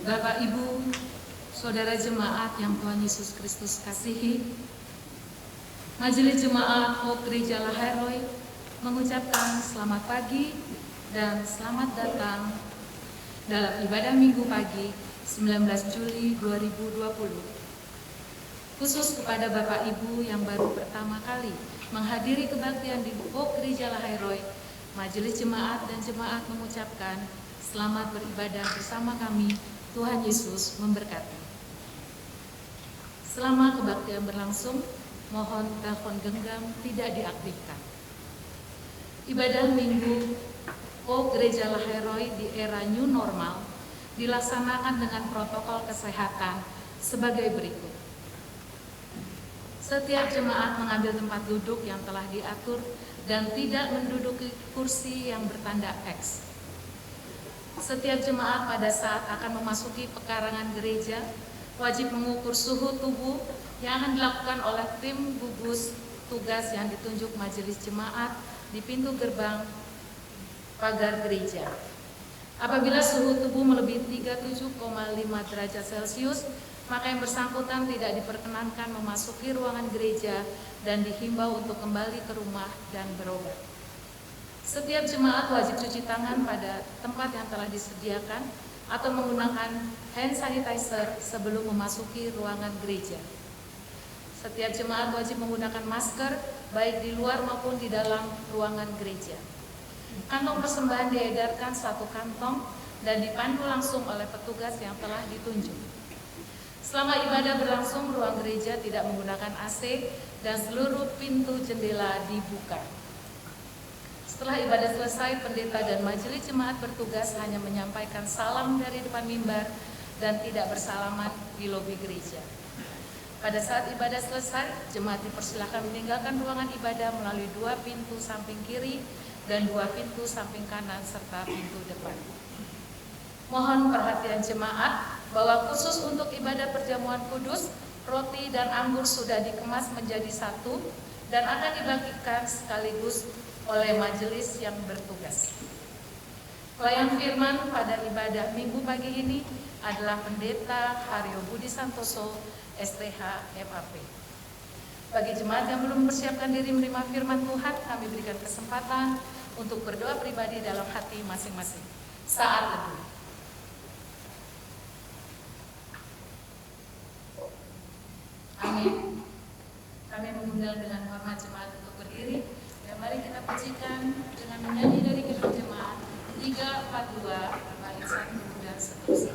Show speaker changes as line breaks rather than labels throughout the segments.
Bapak, Ibu, Saudara Jemaat yang Tuhan Yesus Kristus kasihi, Majelis Jemaat Hope Gereja Lahairoi mengucapkan selamat pagi dan selamat datang dalam ibadah Minggu pagi 19 Juli 2020. Khusus kepada Bapak Ibu yang baru pertama kali menghadiri kebaktian di Hope Gereja Lahairoi, Majelis Jemaat dan Jemaat mengucapkan selamat beribadah bersama kami. Tuhan Yesus memberkati. Selama kebaktian berlangsung, mohon telepon genggam tidak diaktifkan. Ibadah Minggu Hope Gereja Lahairoi di era new normal dilaksanakan dengan protokol kesehatan sebagai berikut. Setiap jemaat mengambil tempat duduk yang telah diatur dan tidak menduduki kursi yang bertanda X. Setiap jemaat pada saat akan memasuki pekarangan gereja wajib mengukur suhu tubuh yang akan dilakukan oleh tim gugus tugas yang ditunjuk majelis jemaat di pintu gerbang pagar gereja. Apabila suhu tubuh melebihi 37,5 derajat Celcius, maka yang bersangkutan tidak diperkenankan memasuki ruangan gereja dan dihimbau untuk kembali ke rumah dan berobat. Setiap jemaat wajib cuci tangan pada tempat yang telah disediakan atau menggunakan hand sanitizer sebelum memasuki ruangan gereja. Setiap jemaat wajib menggunakan masker baik di luar maupun di dalam ruangan gereja. Kantong persembahan diedarkan satu kantong dan dipandu langsung oleh petugas yang telah ditunjuk. Selama ibadah berlangsung, ruang gereja tidak menggunakan AC dan seluruh pintu jendela dibuka. Setelah ibadah selesai, pendeta dan majelis jemaat bertugas hanya menyampaikan salam dari depan mimbar dan tidak bersalaman di lobi gereja. Pada saat ibadah selesai, jemaat dipersilakan meninggalkan ruangan ibadah melalui 2 pintu samping kiri dan 2 pintu samping kanan serta pintu depan. Mohon perhatian jemaat bahwa khusus untuk ibadah perjamuan kudus, roti dan anggur sudah dikemas menjadi satu dan akan dibagikan sekaligus oleh majelis yang bertugas. Pelayan firman pada ibadah Minggu pagi ini adalah Pendeta Haryo Budi Santoso, STH MAP. Bagi jemaat yang belum mempersiapkan diri menerima firman Tuhan, kami berikan kesempatan untuk berdoa pribadi dalam hati masing-masing. Saat teduh. Amin. Kami mengundang dengan hormat jemaat untuk berdiri. Dan mari kita pujikan dengan menyanyi dari gedung jemaat 342 bait 1 dan seterusnya.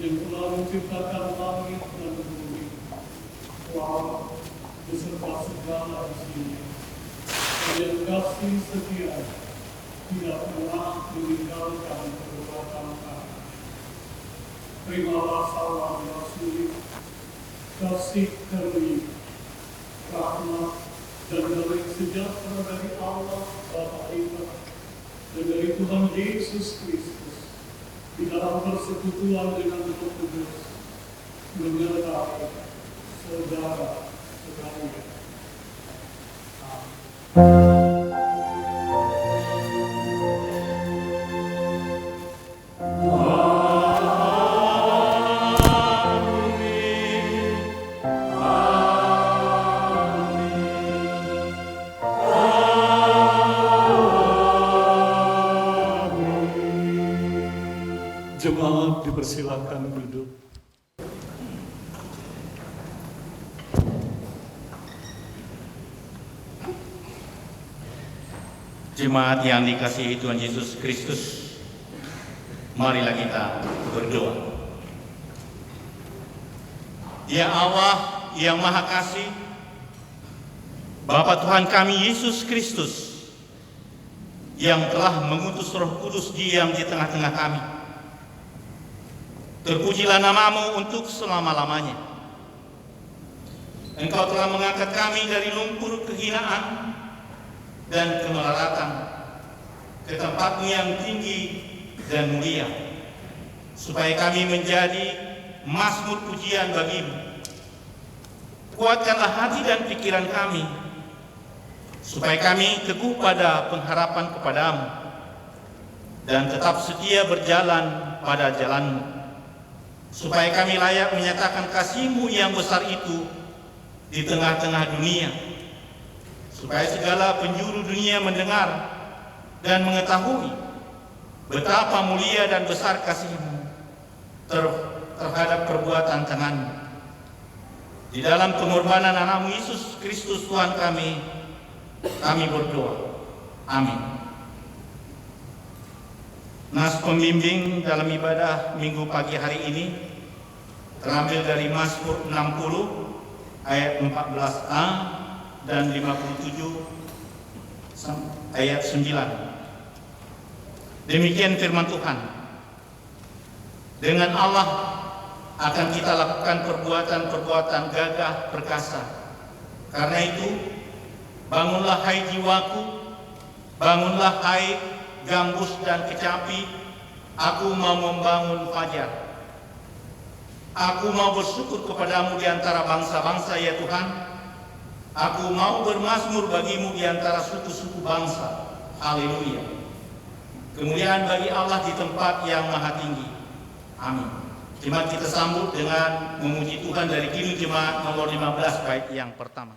yang telah menciptakan langit dan bumi, Allah beserta segala isinya, yang kasih setia tidak pernah meninggalkan perbuatan kami. Terimalah salam Rasul, kasih karunia, rahmat dan damai sejahtera dari Allah Bapa kita dan dari Tuhan Yesus Kristus di dalam persekutuan dengan Roh Kudus menyertai saudara sekalian. Jemaat dipersilakan duduk.
Jemaat yang dikasihi Tuhan Yesus Kristus, marilah kita berdoa. Ya Allah yang Maha Kasih, Bapa Tuhan kami Yesus Kristus, yang telah mengutus Roh Kudus diam di tengah-tengah kami. Terpujilah namamu untuk selama-lamanya. Engkau telah mengangkat kami dari lumpur kehinaan dan kemelaratan ke tempatmu yang tinggi dan mulia, supaya kami menjadi mazmur pujian bagimu. Kuatkanlah hati dan pikiran kami, supaya kami teguh pada pengharapan kepadamu dan tetap setia berjalan pada jalanmu, supaya kami layak menyatakan kasih-Mu yang besar itu di tengah-tengah dunia, supaya segala penjuru dunia mendengar dan mengetahui betapa mulia dan besar kasih-Mu terhadap perbuatan tangan-Mu. Di dalam pengorbanan anakmu Yesus Kristus Tuhan kami berdoa. Amin. Nas pembimbing dalam ibadah minggu pagi hari ini terambil dari Mazmur 60 ayat 14a dan 57 ayat 9. Demikian firman Tuhan. Dengan Allah akan kita lakukan perbuatan-perbuatan gagah perkasa. Karena itu, bangunlah hai jiwaku, bangunlah hai gambus dan kecapi, aku mau membangun fajar. Aku mau bersyukur kepadamu di antara bangsa-bangsa ya Tuhan. Aku mau bermazmur bagimu di antara suku-suku bangsa. Haleluya. Kemuliaan bagi Allah di tempat yang maha tinggi. Amin. Jemaat kita sambut dengan memuji Tuhan dari Kidung Jemaat nomor 15 bait yang pertama.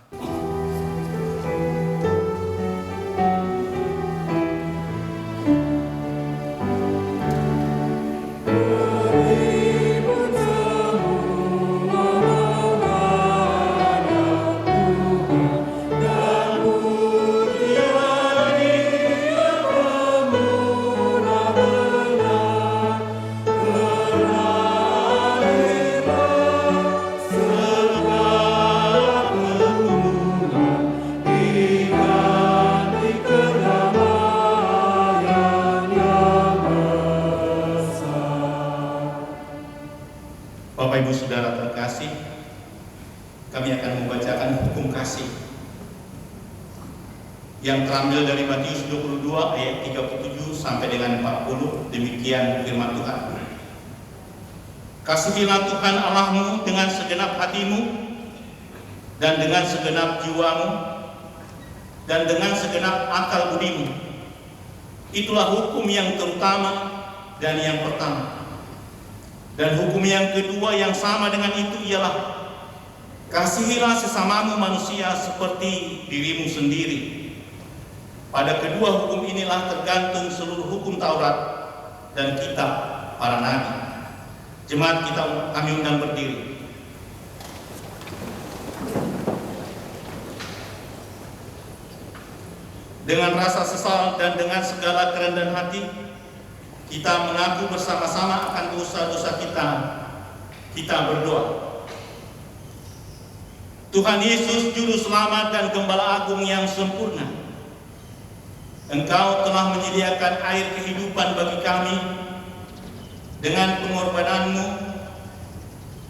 Bapak Ibu Saudara terkasih, kami akan membacakan hukum kasih yang terambil dari Matius 22 ayat 37 sampai dengan 40. Demikian firman Tuhan. Kasihilah Tuhan Allahmu dengan segenap hatimu dan dengan segenap jiwamu dan dengan segenap akal budimu. Itulah hukum yang terutama dan yang pertama. Dan hukum yang kedua yang sama dengan itu ialah kasihilah sesamamu manusia seperti dirimu sendiri. Pada kedua hukum inilah tergantung seluruh hukum Taurat dan kitab para nabi. Jemaat kami undang berdiri. Dengan rasa sesal dan dengan segala kerendahan hati, kita mengaku bersama-sama akan dosa-dosa kita Kita berdoa. Tuhan Yesus, Juru Selamat dan Gembala Agung yang sempurna, Engkau telah menyediakan air kehidupan bagi kami dengan pengorbanan-Mu,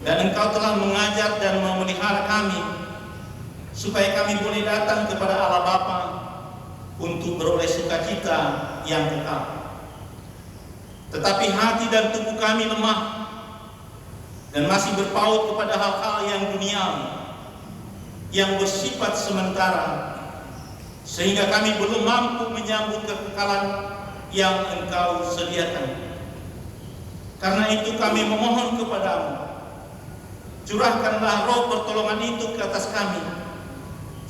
dan Engkau telah mengajar dan memelihara kami supaya kami boleh datang kepada Allah Bapa untuk beroleh sukacita yang kekal. Tetapi hati dan tubuh kami lemah dan masih berpaut kepada hal-hal yang duniawi, yang bersifat sementara, sehingga kami belum mampu menyambut kekekalan yang Engkau sediakan. Karena itu kami memohon kepadamu, curahkanlah roh pertolongan itu ke atas kami,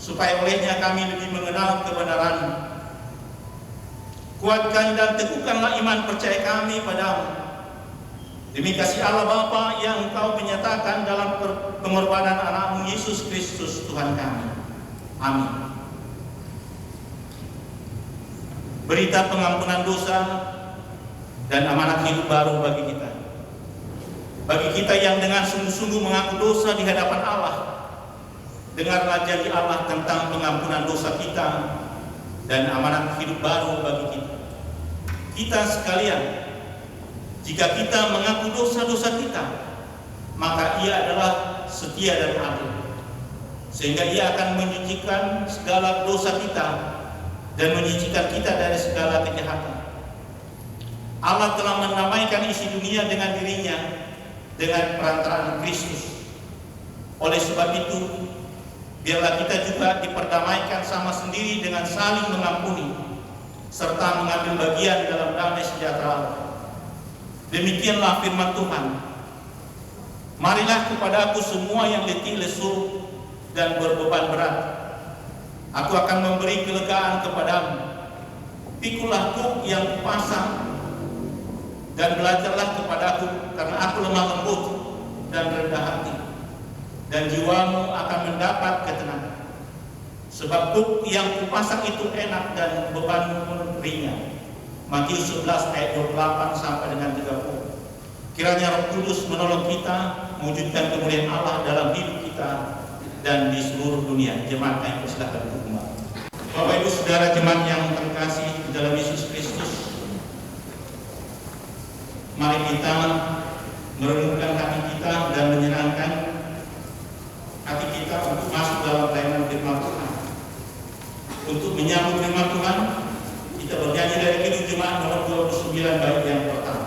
supaya olehnya kami lebih mengenal kebenaran. Kuatkan dan teguhkanlah iman percaya kami padamu, demi kasih Allah Bapa yang Engkau menyatakan dalam pengorbanan anak-Mu Yesus Kristus Tuhan kami. Amin. Berita pengampunan dosa dan amanat hidup baru bagi kita. Bagi kita yang dengan sungguh-sungguh mengaku dosa di hadapan Allah, dengarlah janji Allah tentang pengampunan dosa kita dan amanat hidup baru bagi kita. Kita sekalian, jika kita mengaku dosa-dosa kita, maka Ia adalah setia dan adil, sehingga Ia akan menyucikan segala dosa kita dan menyucikan kita dari segala kejahatan. Allah telah mendamaikan isi dunia dengan dirinya dengan perantaraan Kristus. Oleh sebab itu, biarlah kita juga diperdamaikan sama sendiri dengan saling mengampuni, serta mengambil bagian dalam damai sejahtera Allah. Demikianlah firman Tuhan. Marilah kepadaku semua yang letih lesu dan berbeban berat, aku akan memberi kelegaan kepadamu. Pikulah kuk yang kupasang dan belajarlah kepadaku, karena aku lemah lembut dan rendah hati, dan jiwamu akan mendapat ketenangan. Sebab kuk yang kupasang itu enak dan bebanmu ringan. Matius 11 ayat 28 sampai dengan 30. Kiranya Roh Kudus menolong kita mewujudkan kemuliaan Allah dalam hidup kita dan di seluruh dunia. Jemaat yang persilakan duduk kembali. Bapak Ibu Saudara jemaat yang terkasih di dalam Yesus Kristus, mari kita merenungkan hati kita dan menyenangkan hati kita untuk masuk dalam pelayanan firman Tuhan. Untuk menyambut firman Tuhan, kita bernyanyi dari Kidung Jemaat nomor 29 bait yang pertama.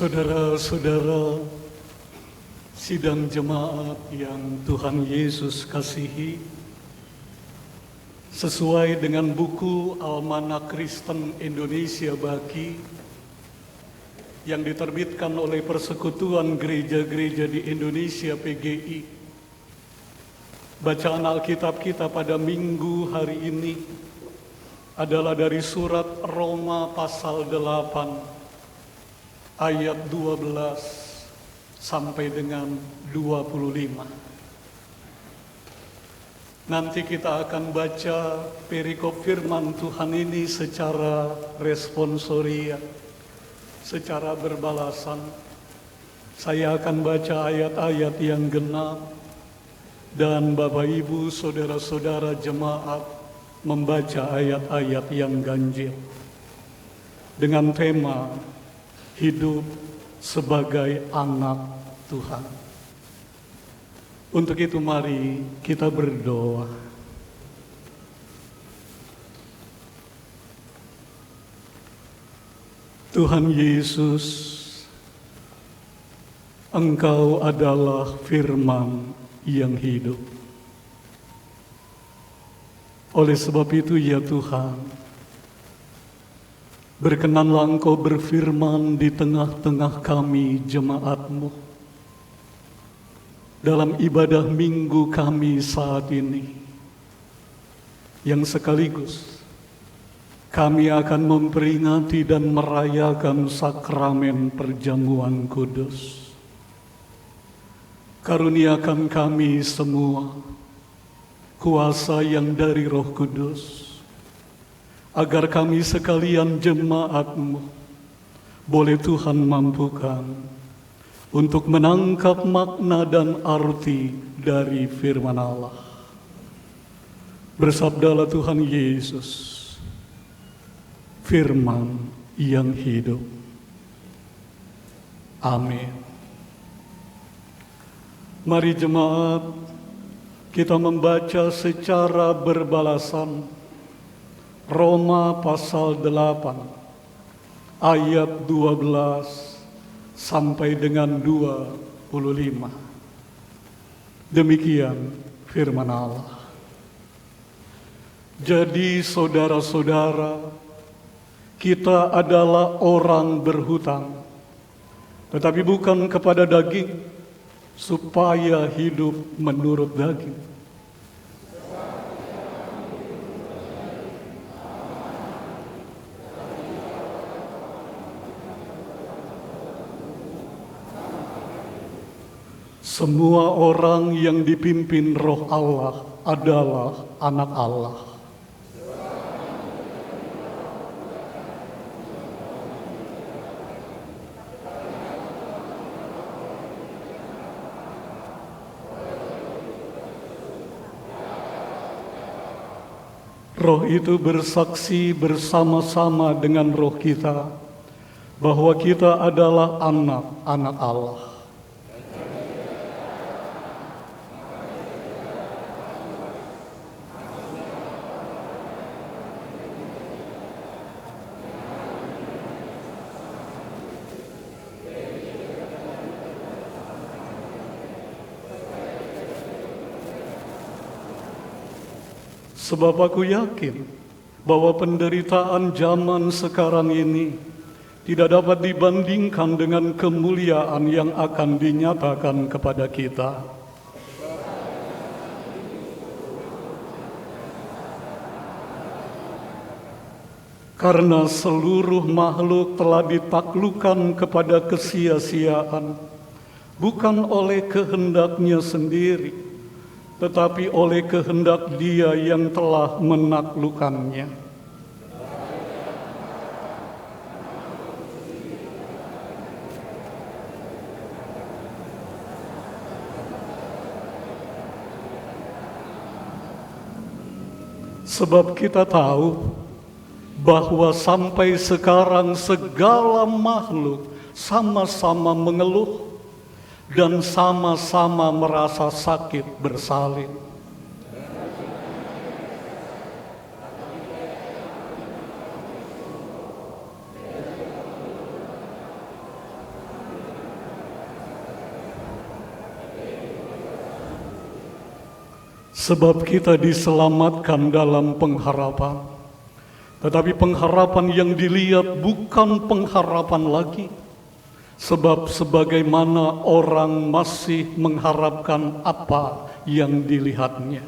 Saudara-saudara sidang jemaat yang Tuhan Yesus kasihi, sesuai dengan buku Almanak Kristen Indonesia Baki yang diterbitkan oleh Persekutuan Gereja-Gereja di Indonesia PGI, bacaan Alkitab kita pada minggu hari ini adalah dari surat Roma pasal 8 ayat 12 sampai dengan 25. Nanti kita akan baca perikop firman Tuhan ini secara responsoria, secara berbalasan. Saya akan baca ayat-ayat yang genap dan Bapak Ibu saudara-saudara jemaat membaca ayat-ayat yang ganjil dengan tema hidup sebagai anak Tuhan. Untuk itu mari kita berdoa. Tuhan Yesus, Engkau adalah firman yang hidup. Oleh sebab itu ya Tuhan, berkenanlah Engkau berfirman di tengah-tengah kami jemaat-Mu. Dalam ibadah minggu kami saat ini, yang sekaligus kami akan memperingati dan merayakan sakramen perjamuan kudus. Karuniakan kami semua kuasa yang dari Roh Kudus, agar kami sekalian jemaat-Mu boleh Tuhan mampukan untuk menangkap makna dan arti dari firman Allah. Bersabdalah Tuhan Yesus, firman yang hidup. Amin. Mari jemaat, kita membaca secara berbalasan Roma pasal 8 ayat 12 sampai dengan 25. Demikian firman Allah. Jadi saudara-saudara, kita adalah orang berhutang, tetapi bukan kepada daging, supaya hidup menurut daging. Semua orang yang dipimpin Roh Allah adalah anak Allah. Roh itu bersaksi bersama-sama dengan roh kita bahwa kita adalah anak-anak Allah. Sebab aku yakin bahwa penderitaan zaman sekarang ini tidak dapat dibandingkan dengan kemuliaan yang akan dinyatakan kepada kita. Karena seluruh makhluk telah ditaklukkan kepada kesia-siaan, bukan oleh kehendaknya sendiri, tetapi oleh kehendak Dia yang telah menaklukkannya. Sebab kita tahu bahwa sampai sekarang segala makhluk sama-sama mengeluh dan sama-sama merasa sakit bersalin. Sebab kita diselamatkan dalam pengharapan, tetapi pengharapan yang dilihat bukan pengharapan lagi. Sebab sebagaimana orang masih mengharapkan apa yang dilihatnya.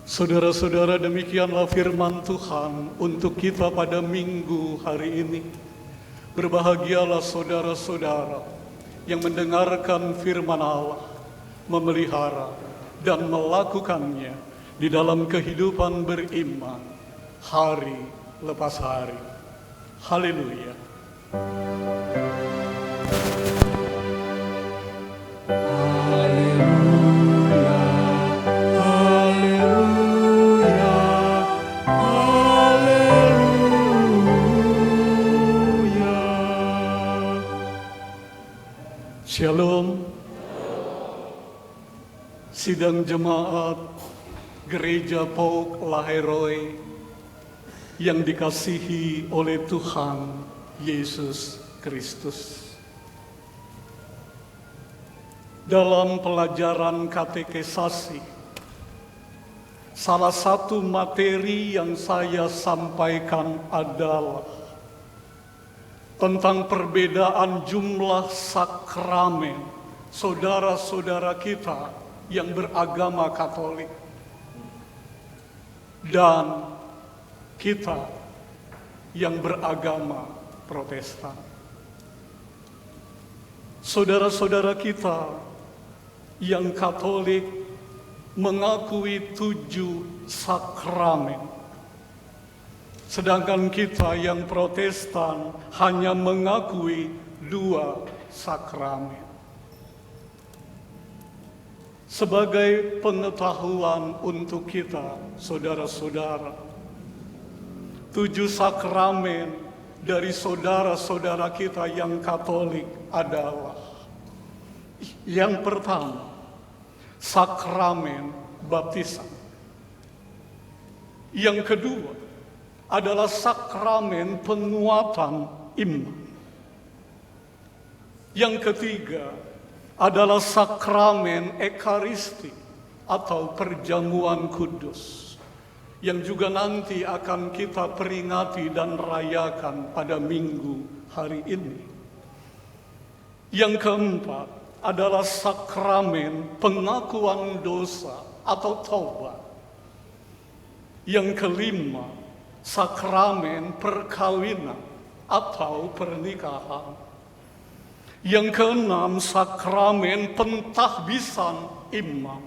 Saudara-saudara, demikianlah firman Tuhan untuk kita pada minggu hari ini. Berbahagialah saudara-saudara yang mendengarkan firman Allah, memelihara dan melakukannya di dalam kehidupan beriman hari lepas hari. Haleluya. Shalom. Sidang jemaat Gereja Pauk Laheroi yang dikasihi oleh Tuhan Yesus Kristus. Dalam pelajaran katekisasi, salah satu materi yang saya sampaikan adalah tentang perbedaan jumlah sakramen saudara-saudara kita yang beragama Katolik dan kita yang beragama Protestan. Saudara-saudara kita yang Katolik mengakui 7 sakramen, sedangkan kita yang Protestan hanya mengakui 2 sakramen. Sebagai pengetahuan untuk kita, saudara-saudara, 7 sakramen dari saudara-saudara kita yang Katolik adalah: yang pertama, sakramen baptisan. Yang kedua adalah sakramen penguatan iman. Yang ketiga adalah sakramen Ekaristi atau perjamuan kudus, yang juga nanti akan kita peringati dan rayakan pada minggu hari ini. Yang keempat adalah sakramen pengakuan dosa atau taubat. Yang kelima, sakramen perkawinan atau pernikahan. Yang keenam, sakramen pentahbisan imam.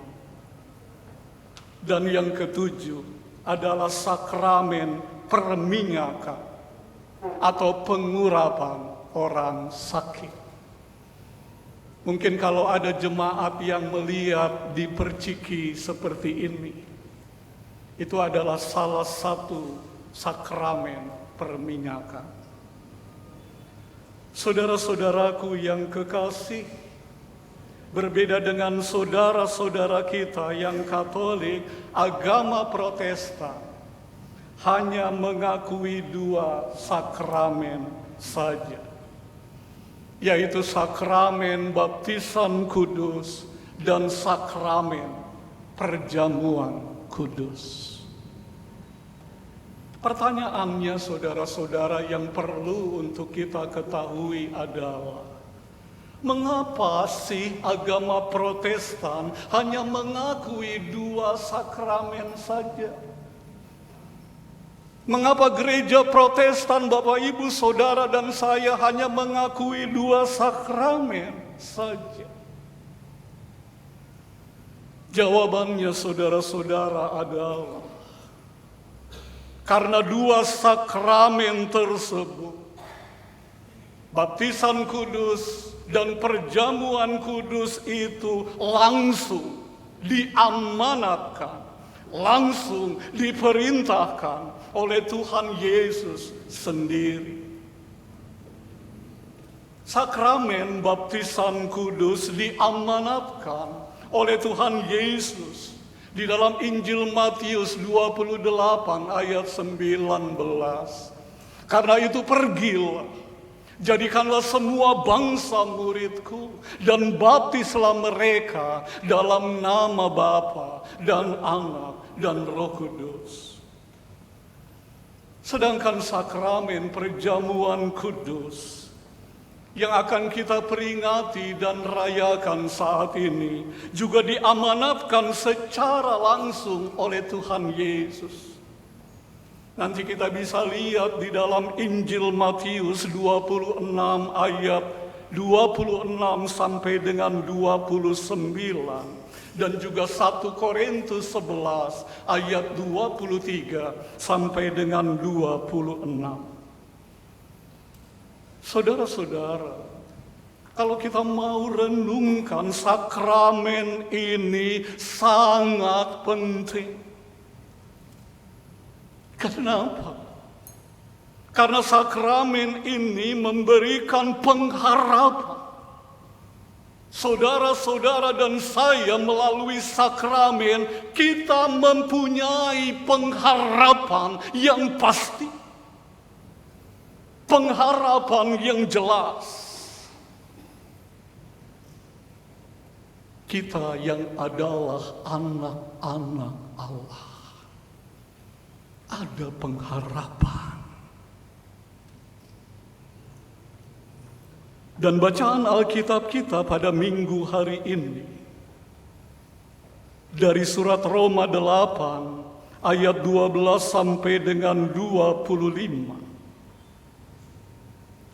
Dan yang ketujuh adalah sakramen perminyakan atau pengurapan orang sakit. Mungkin kalau ada jemaat yang melihat di perciki seperti ini, itu adalah salah satu sakramen perminyakan. Saudara-saudaraku yang kekasih, berbeda dengan saudara-saudara kita yang Katolik, agama Protestan hanya mengakui 2 sakramen saja, yaitu sakramen baptisan kudus dan sakramen perjamuan kudus. Pertanyaannya, saudara-saudara, yang perlu untuk kita ketahui adalah, mengapa sih agama Protestan hanya mengakui 2 sakramen saja? Mengapa gereja Protestan, Bapak, Ibu, Saudara, dan saya hanya mengakui 2 sakramen saja? Jawabannya, saudara-saudara, adalah karena 2 sakramen tersebut, baptisan kudus dan perjamuan kudus, itu langsung diamanatkan, langsung diperintahkan oleh Tuhan Yesus sendiri. Sakramen baptisan kudus diamanatkan oleh Tuhan Yesus di dalam Injil Matius 28 ayat 19. Karena itu pergilah, jadikanlah semua bangsa muridku, dan baptislah mereka dalam nama Bapa dan Anak dan Roh Kudus. Sedangkan sakramen perjamuan kudus yang akan kita peringati dan rayakan saat ini juga diamanatkan secara langsung oleh Tuhan Yesus. Nanti kita bisa lihat di dalam Injil Matius 26 ayat 26 sampai dengan 29, dan juga 1 Korintus 11 ayat 23 sampai dengan 26. Saudara-saudara, kalau kita mau renungkan, sakramen ini sangat penting. Kenapa? Karena sakramen ini memberikan pengharapan saudara-saudara dan saya melalui sakramen, kita mempunyai pengharapan yang pasti. Pengharapan yang jelas. Kita yang adalah anak-anak Allah. Ada pengharapan. Dan bacaan Alkitab kita pada minggu hari ini dari surat Roma 8 ayat 12 sampai dengan 25.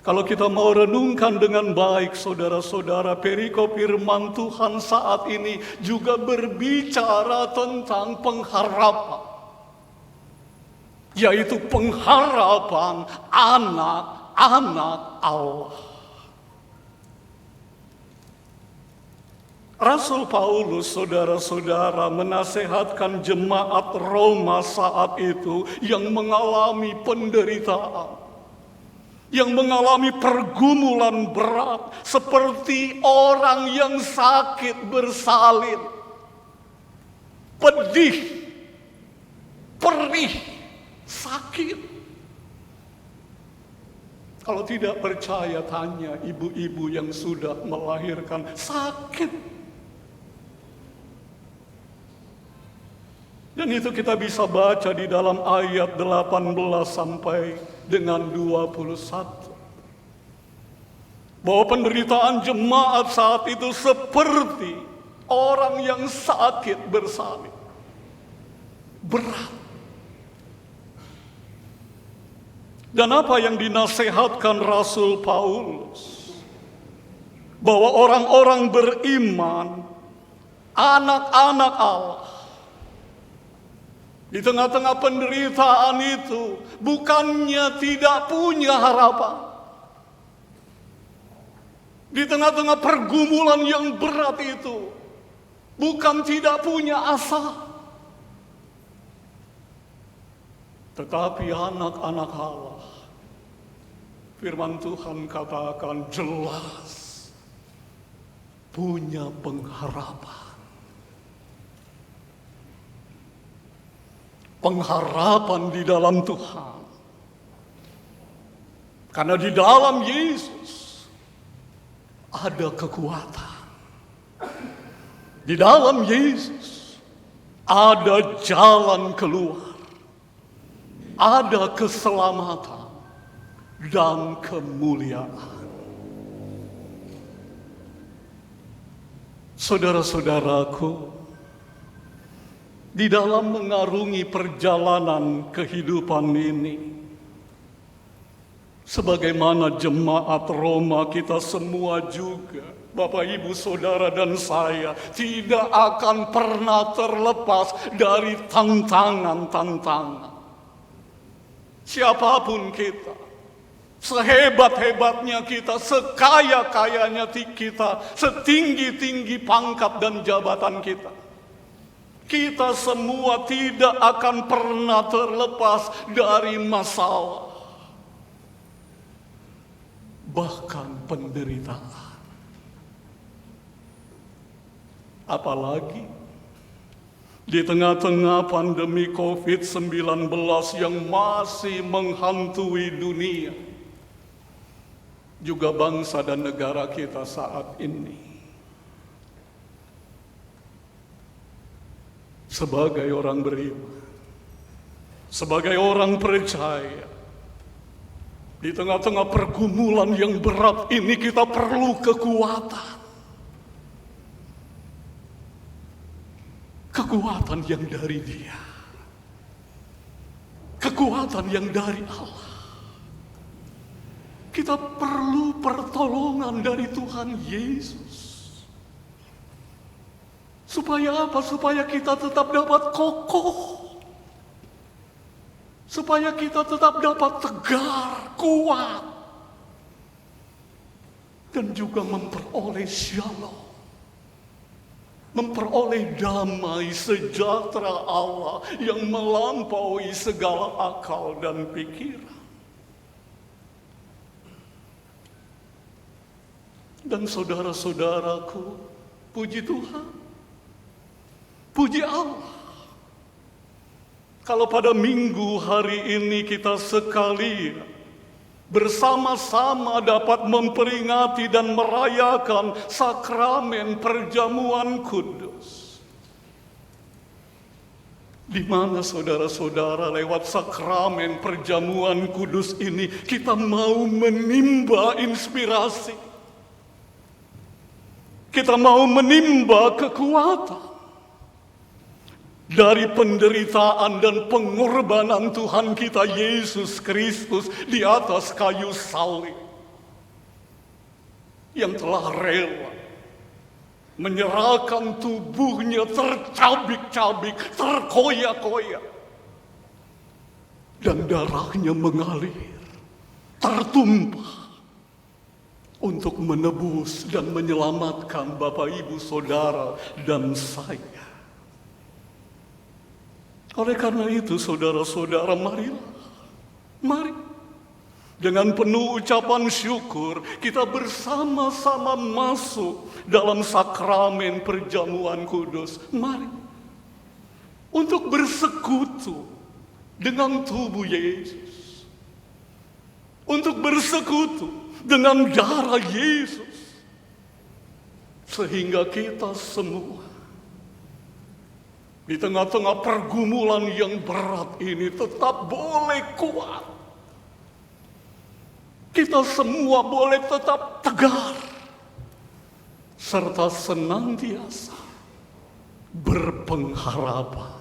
Kalau kita mau renungkan dengan baik, saudara-saudara, perikop firman Tuhan saat ini juga berbicara tentang pengharapan. Yaitu pengharapan anak-anak Allah. Rasul Paulus, saudara-saudara, menasehatkan jemaat Roma saat itu yang mengalami penderitaan, yang mengalami pergumulan berat, seperti orang yang sakit bersalin, pedih, perih, sakit. Kalau tidak percaya, tanya ibu-ibu yang sudah melahirkan, sakit. Dan itu kita bisa baca di dalam ayat 18 sampai dengan 21. Bahwa penderitaan jemaat saat itu seperti orang yang sakit bersalin. Berat. Dan apa yang dinasehatkan Rasul Paulus? Bahwa orang-orang beriman, anak-anak Allah, di tengah-tengah penderitaan itu, bukannya tidak punya harapan. Di tengah-tengah pergumulan yang berat itu, bukan tidak punya asa. Tetapi anak-anak Allah, firman Tuhan katakan jelas, punya pengharapan. Pengharapan di dalam Tuhan. Karena di dalam Yesus ada kekuatan. Di dalam Yesus ada jalan keluar. Ada keselamatan dan kemuliaan. Saudara-saudaraku, di dalam mengarungi perjalanan kehidupan ini, sebagaimana jemaat Roma, kita semua juga, Bapak, Ibu, Saudara, dan saya, tidak akan pernah terlepas dari tantangan-tantangan. Siapapun kita, sehebat-hebatnya kita, sekaya-kayanya kita, setinggi-tinggi pangkat dan jabatan kita, kita semua tidak akan pernah terlepas dari masalah, bahkan penderitaan. Apalagi di tengah-tengah pandemi COVID-19 yang masih menghantui dunia, juga bangsa dan negara kita saat ini. Sebagai orang beriman, sebagai orang percaya, di tengah-tengah pergumulan yang berat ini kita perlu kekuatan. Kekuatan yang dari Dia. Kekuatan yang dari Allah. Kita perlu pertolongan dari Tuhan Yesus. Supaya apa? Supaya kita tetap dapat kokoh. Supaya kita tetap dapat tegar, kuat. Dan juga memperoleh shalom. Memperoleh damai sejahtera Allah yang melampaui segala akal dan pikiran. Dan saudara-saudaraku, puji Tuhan, puji Allah. Kalau pada minggu hari ini kita sekalian bersama-sama dapat memperingati dan merayakan sakramen perjamuan kudus. Di mana saudara-saudara lewat sakramen perjamuan kudus ini kita mau menimba inspirasi. Kita mau menimba kekuatan dari penderitaan dan pengorbanan Tuhan kita Yesus Kristus di atas kayu salib, yang telah rela menyerahkan tubuhnya tercabik-cabik, terkoyak-koyak, dan darahnya mengalir, tertumpah untuk menebus dan menyelamatkan Bapak, Ibu, Saudara, dan saya. Oleh karena itu, saudara-saudara, mari dengan penuh ucapan syukur kita bersama-sama masuk dalam sakramen perjamuan kudus. Mari untuk bersekutu dengan tubuh Yesus, untuk bersekutu dengan darah Yesus, sehingga kita semua di tengah-tengah pergumulan yang berat ini tetap boleh kuat. Kita semua boleh tetap tegar, serta senantiasa berpengharapan.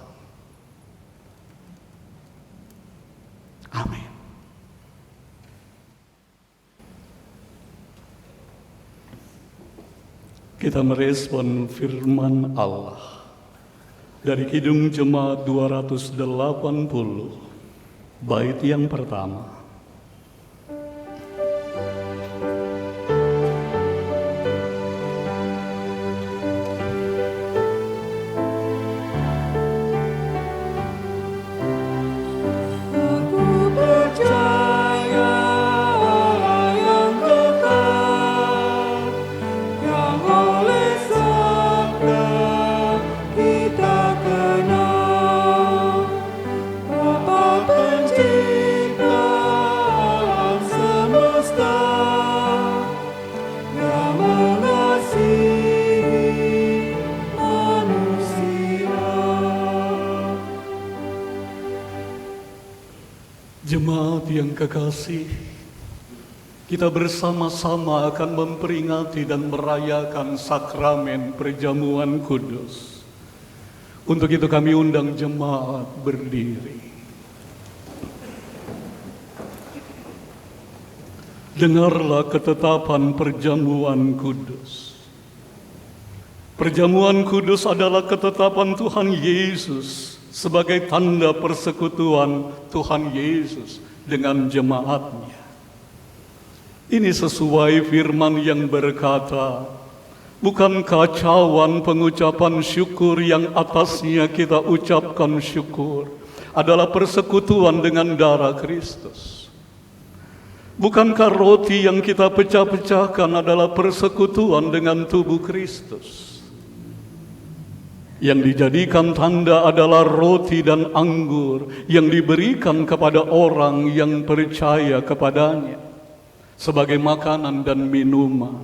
Amin. Kita merespon firman Allah dari Kidung Jemaat 280, bait yang pertama. Jemaat yang kekasih, kita bersama-sama akan memperingati dan merayakan sakramen perjamuan kudus. Untuk itu kami undang jemaat berdiri. Dengarlah ketetapan perjamuan kudus. Perjamuan kudus adalah ketetapan Tuhan Yesus sebagai tanda persekutuan Tuhan Yesus dengan jemaatnya. Ini sesuai firman yang berkata, bukan kacauan pengucapan syukur yang atasnya kita ucapkan syukur adalah persekutuan dengan darah Kristus. Bukankah roti yang kita pecah-pecahkan adalah persekutuan dengan tubuh Kristus? Yang dijadikan tanda adalah roti dan anggur yang diberikan kepada orang yang percaya kepadanya sebagai makanan dan minuman.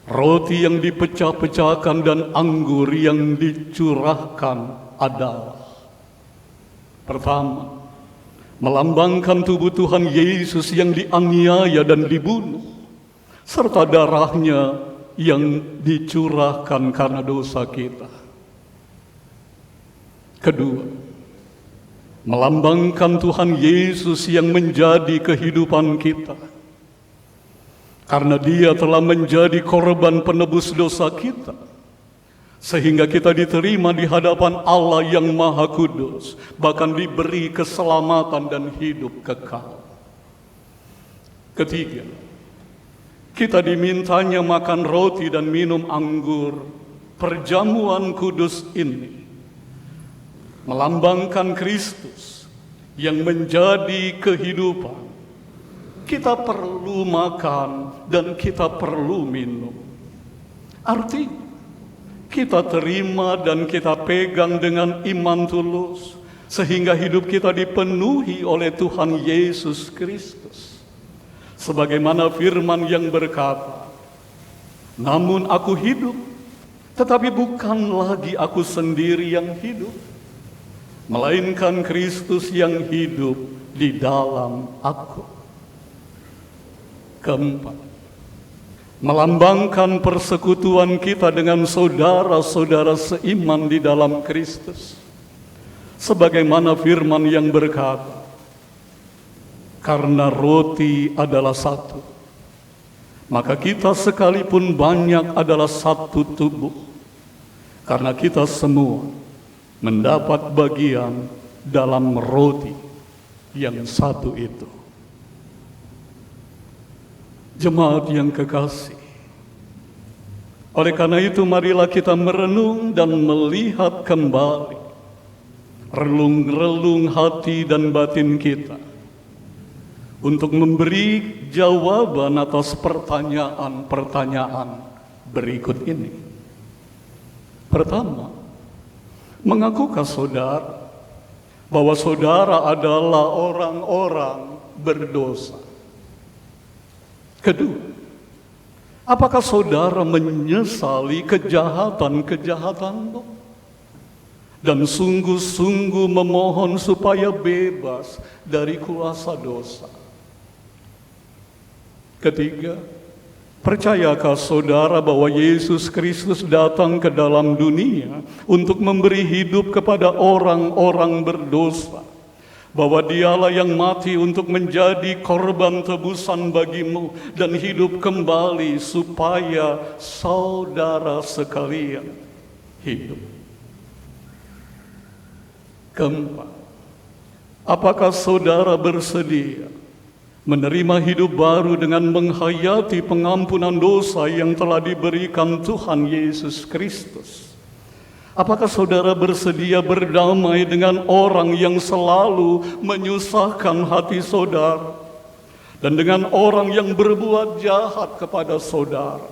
Roti yang dipecah-pecahkan dan anggur yang dicurahkan adalah, pertama, melambangkan tubuh Tuhan Yesus yang dianiaya dan dibunuh, serta darahnya yang dicurahkan karena dosa kita. Kedua, melambangkan Tuhan Yesus yang menjadi kehidupan kita, karena Dia telah menjadi korban penebus dosa kita, sehingga kita diterima di hadapan Allah yang Maha Kudus, bahkan diberi keselamatan dan hidup kekal. Ketiga, kita dimintanya makan roti dan minum anggur perjamuan kudus ini, melambangkan Kristus yang menjadi kehidupan. kita perlu makan dan kita perlu minum. Artinya, kita terima dan kita pegang dengan iman tulus, sehingga hidup kita dipenuhi oleh Tuhan Yesus Kristus. Sebagaimana firman yang berkata, namun aku hidup, tetapi bukan lagi aku sendiri yang hidup, melainkan Kristus yang hidup di dalam aku. Keempat, melambangkan persekutuan kita dengan saudara-saudara seiman di dalam Kristus. Sebagaimana firman yang berkata, karena roti adalah satu, maka kita sekalipun banyak adalah satu tubuh, karena kita semua mendapat bagian dalam roti yang satu itu. Jemaat yang kekasih, oleh karena itu marilah kita merenung dan melihat kembali relung-relung hati dan batin kita untuk memberi jawaban atas pertanyaan-pertanyaan berikut ini. Pertama, mengakukah saudara bahwa saudara adalah orang-orang berdosa? Kedua, apakah saudara menyesali kejahatan-kejahatanmu dan sungguh-sungguh memohon supaya bebas dari kuasa dosa? Ketiga, percayakah saudara bahwa Yesus Kristus datang ke dalam dunia untuk memberi hidup kepada orang-orang berdosa? Bahwa dialah yang mati untuk menjadi korban tebusan bagimu dan hidup kembali supaya saudara sekalian hidup. Keempat, apakah saudara bersedia menerima hidup baru dengan menghayati pengampunan dosa yang telah diberikan Tuhan Yesus Kristus? Apakah saudara bersedia berdamai dengan orang yang selalu menyusahkan hati saudara dan dengan orang yang berbuat jahat kepada saudara?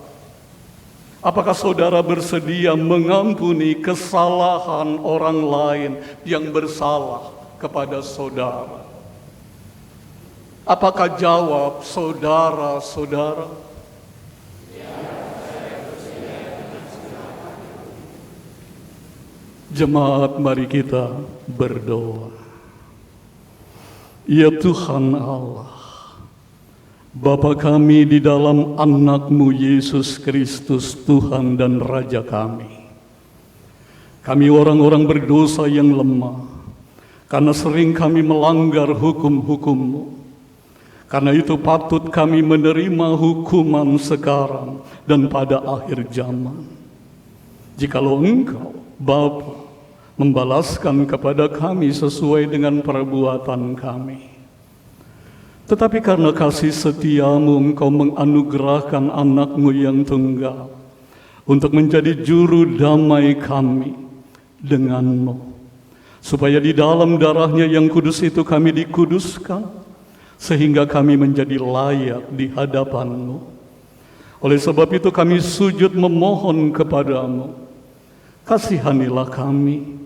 Apakah saudara bersedia mengampuni kesalahan orang lain yang bersalah kepada saudara? Apakah jawab saudara-saudara? Jemaat, mari kita berdoa. Ya Tuhan Allah, Bapa kami di dalam anak-Mu Yesus Kristus, Tuhan dan Raja kami. Kami orang-orang berdosa yang lemah, karena sering kami melanggar hukum-hukum-Mu. Karena itu patut kami menerima hukuman sekarang dan pada akhir zaman. Jikalau Engkau, Bapa, membalaskan kepada kami sesuai dengan perbuatan kami. Tetapi karena kasih setia-Mu, Engkau menganugerahkan anak-Mu yang tunggal untuk menjadi juru damai kami dengan-Mu, supaya di dalam darah-Nya yang kudus itu kami dikuduskan, sehingga kami menjadi layak di hadapan-Mu. Oleh sebab itu kami sujud memohon kepada-Mu, kasihanilah kami,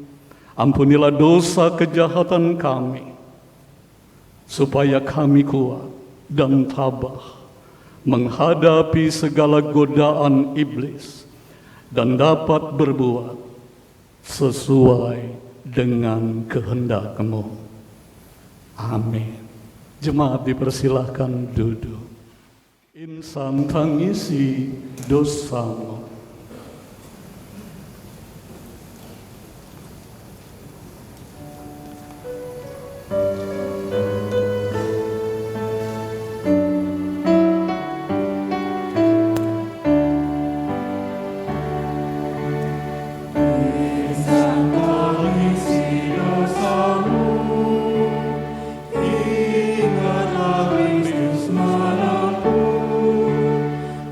ampunilah dosa kejahatan kami, supaya kami kuat dan tabah menghadapi segala godaan iblis dan dapat berbuat sesuai dengan kehendak-Mu. Amin. Jemaat dipersilahkan duduk. Insan tangisi dosamu.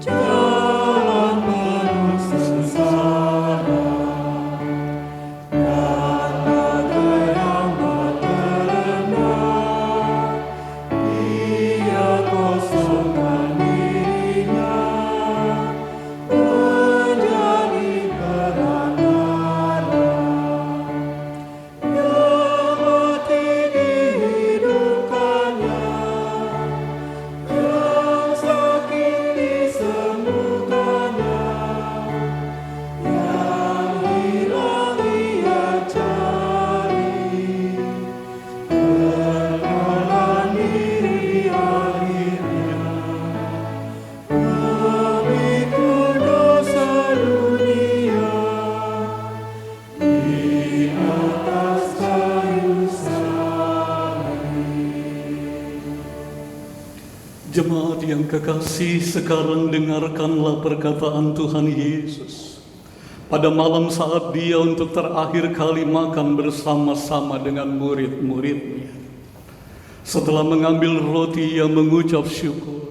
Jalan
Jemaat yang kekasih, sekarang dengarkanlah perkataan Tuhan Yesus. Pada malam saat Dia untuk terakhir kali makan bersama-sama dengan murid-muridnya. Setelah mengambil roti, Ia mengucap syukur.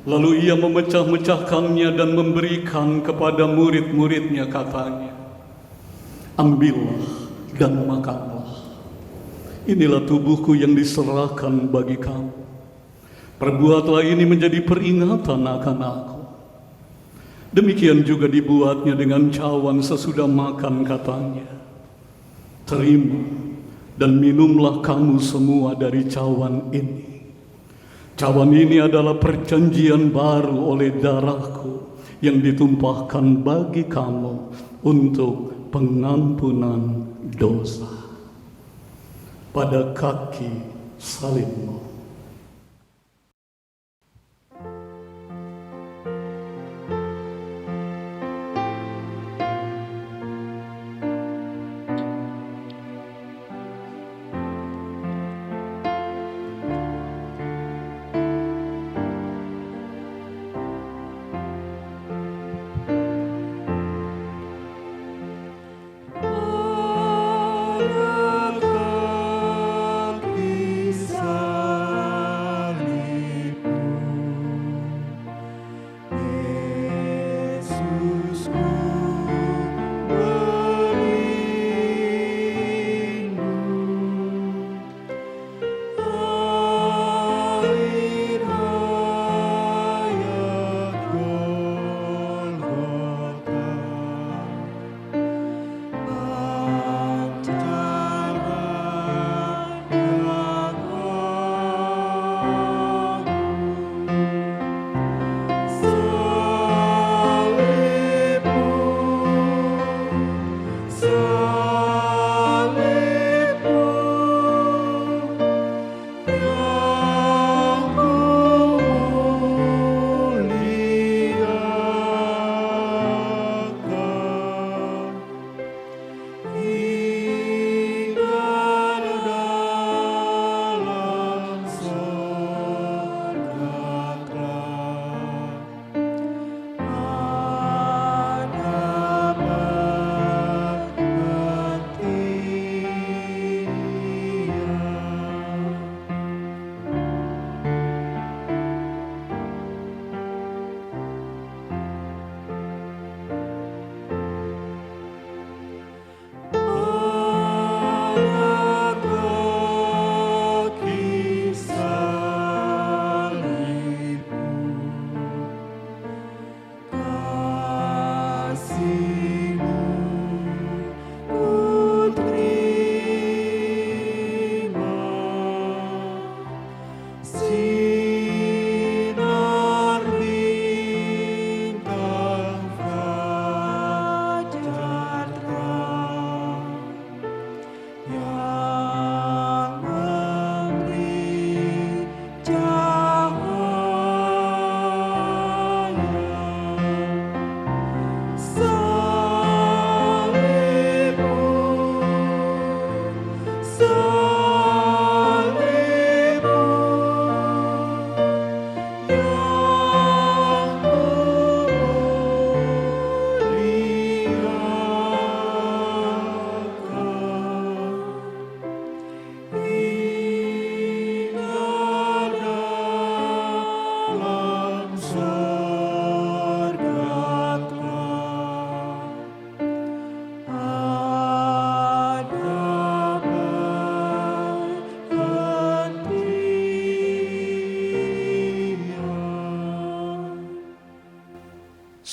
Lalu Ia memecah-mecahkannya dan memberikan kepada murid-muridnya, katanya, "Ambillah dan makanlah. Inilah tubuhku yang diserahkan bagi kamu. Perbuatlah ini menjadi peringatan akan aku." Demikian juga dibuatnya dengan cawan sesudah makan, katanya, "Terima dan minumlah kamu semua dari cawan ini. Cawan ini adalah perjanjian baru oleh darahku yang ditumpahkan bagi kamu untuk pengampunan dosa." Pada kaki salibmu.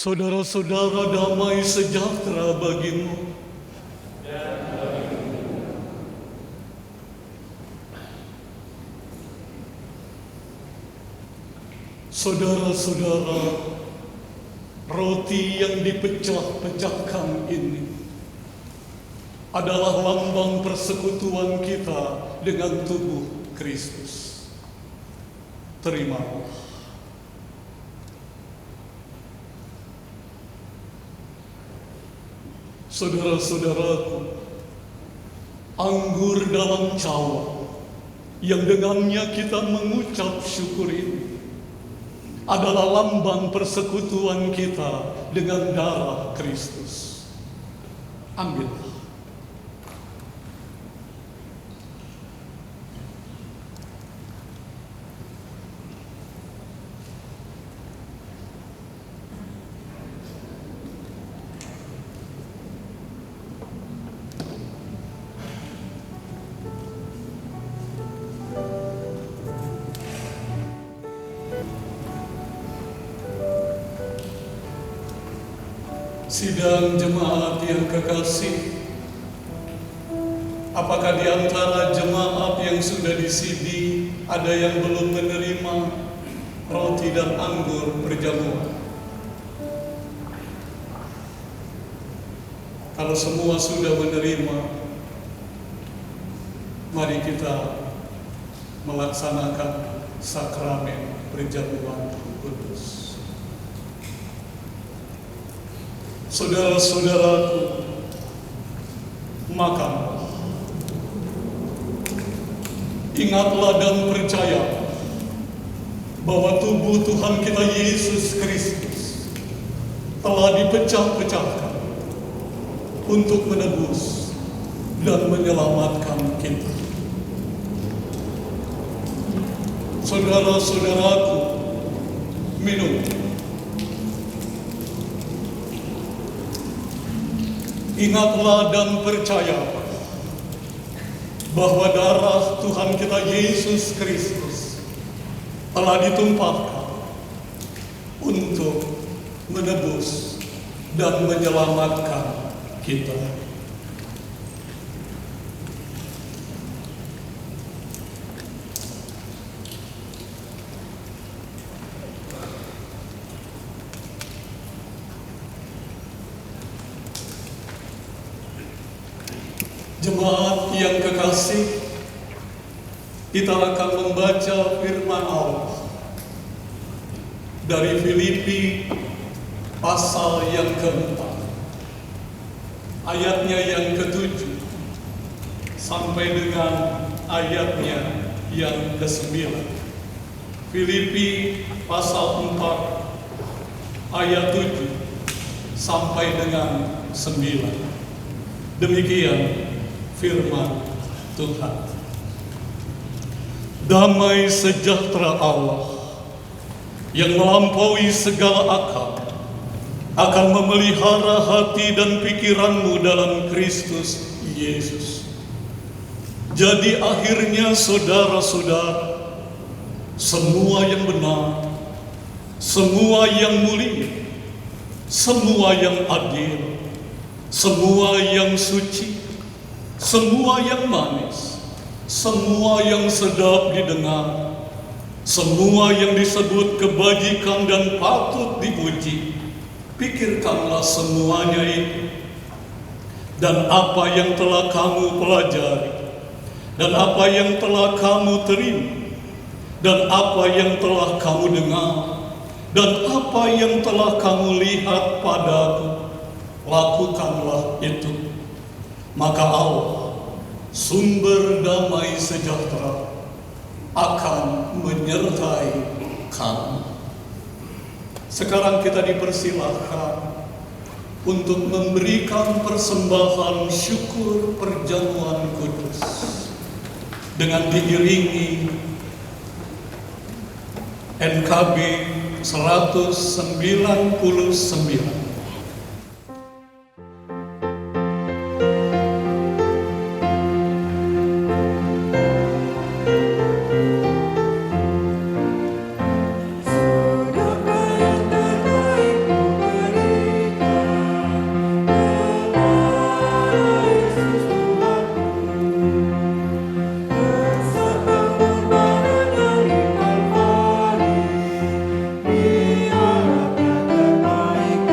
Saudara-saudara, damai sejahtera bagimu. Saudara-saudara, roti yang dipecah-pecahkan ini adalah lambang persekutuan kita dengan tubuh Kristus. Terimalah. Saudara-saudaraku, anggur dalam cawan yang dengannya kita mengucap syukur ini adalah lambang persekutuan kita dengan darah Kristus. Ambillah. Sidang jemaat yang kekasih, apakah di antara jemaat yang sudah disidi ada yang belum menerima roti dan anggur perjamuan? Kalau semua sudah menerima, mari kita melaksanakan sakramen perjamuan kudus. Saudara-saudaraku, makanlah. Ingatlah dan percaya bahwa tubuh Tuhan kita Yesus Kristus telah dipecah-pecahkan untuk menebus dan menyelamatkan kita. Saudara-saudaraku, minum. Ingatlah dan percaya bahwa darah Tuhan kita Yesus Kristus telah ditumpahkan untuk menebus dan menyelamatkan kita. Jemaat yang kekasih, kita akan membaca firman Allah dari Filipi pasal yang keempat, ayatnya yang ke-7 sampai dengan ayatnya yang ke-9. Filipi pasal 4 ayat 7 sampai dengan 9. Demikian firman Tuhan. Damai sejahtera Allah yang melampaui segala akal akan memelihara hati dan pikiranmu dalam Kristus Yesus. Jadi akhirnya saudara-saudara, semua yang benar, semua yang mulia, semua yang adil, semua yang suci, semua yang manis, semua yang sedap didengar, semua yang disebut kebajikan dan patut dipuji, pikirkanlah semuanya itu. Dan apa yang telah kamu pelajari, dan apa yang telah kamu terima, dan apa yang telah kamu dengar, dan apa yang telah kamu lihat padaku, lakukanlah itu. Maka Allah, sumber damai sejahtera, akan menyertai kamu. Sekarang kita dipersilahkan untuk memberikan persembahan syukur perjamuan kudus dengan diiringi NKB 199.
Biar terbaik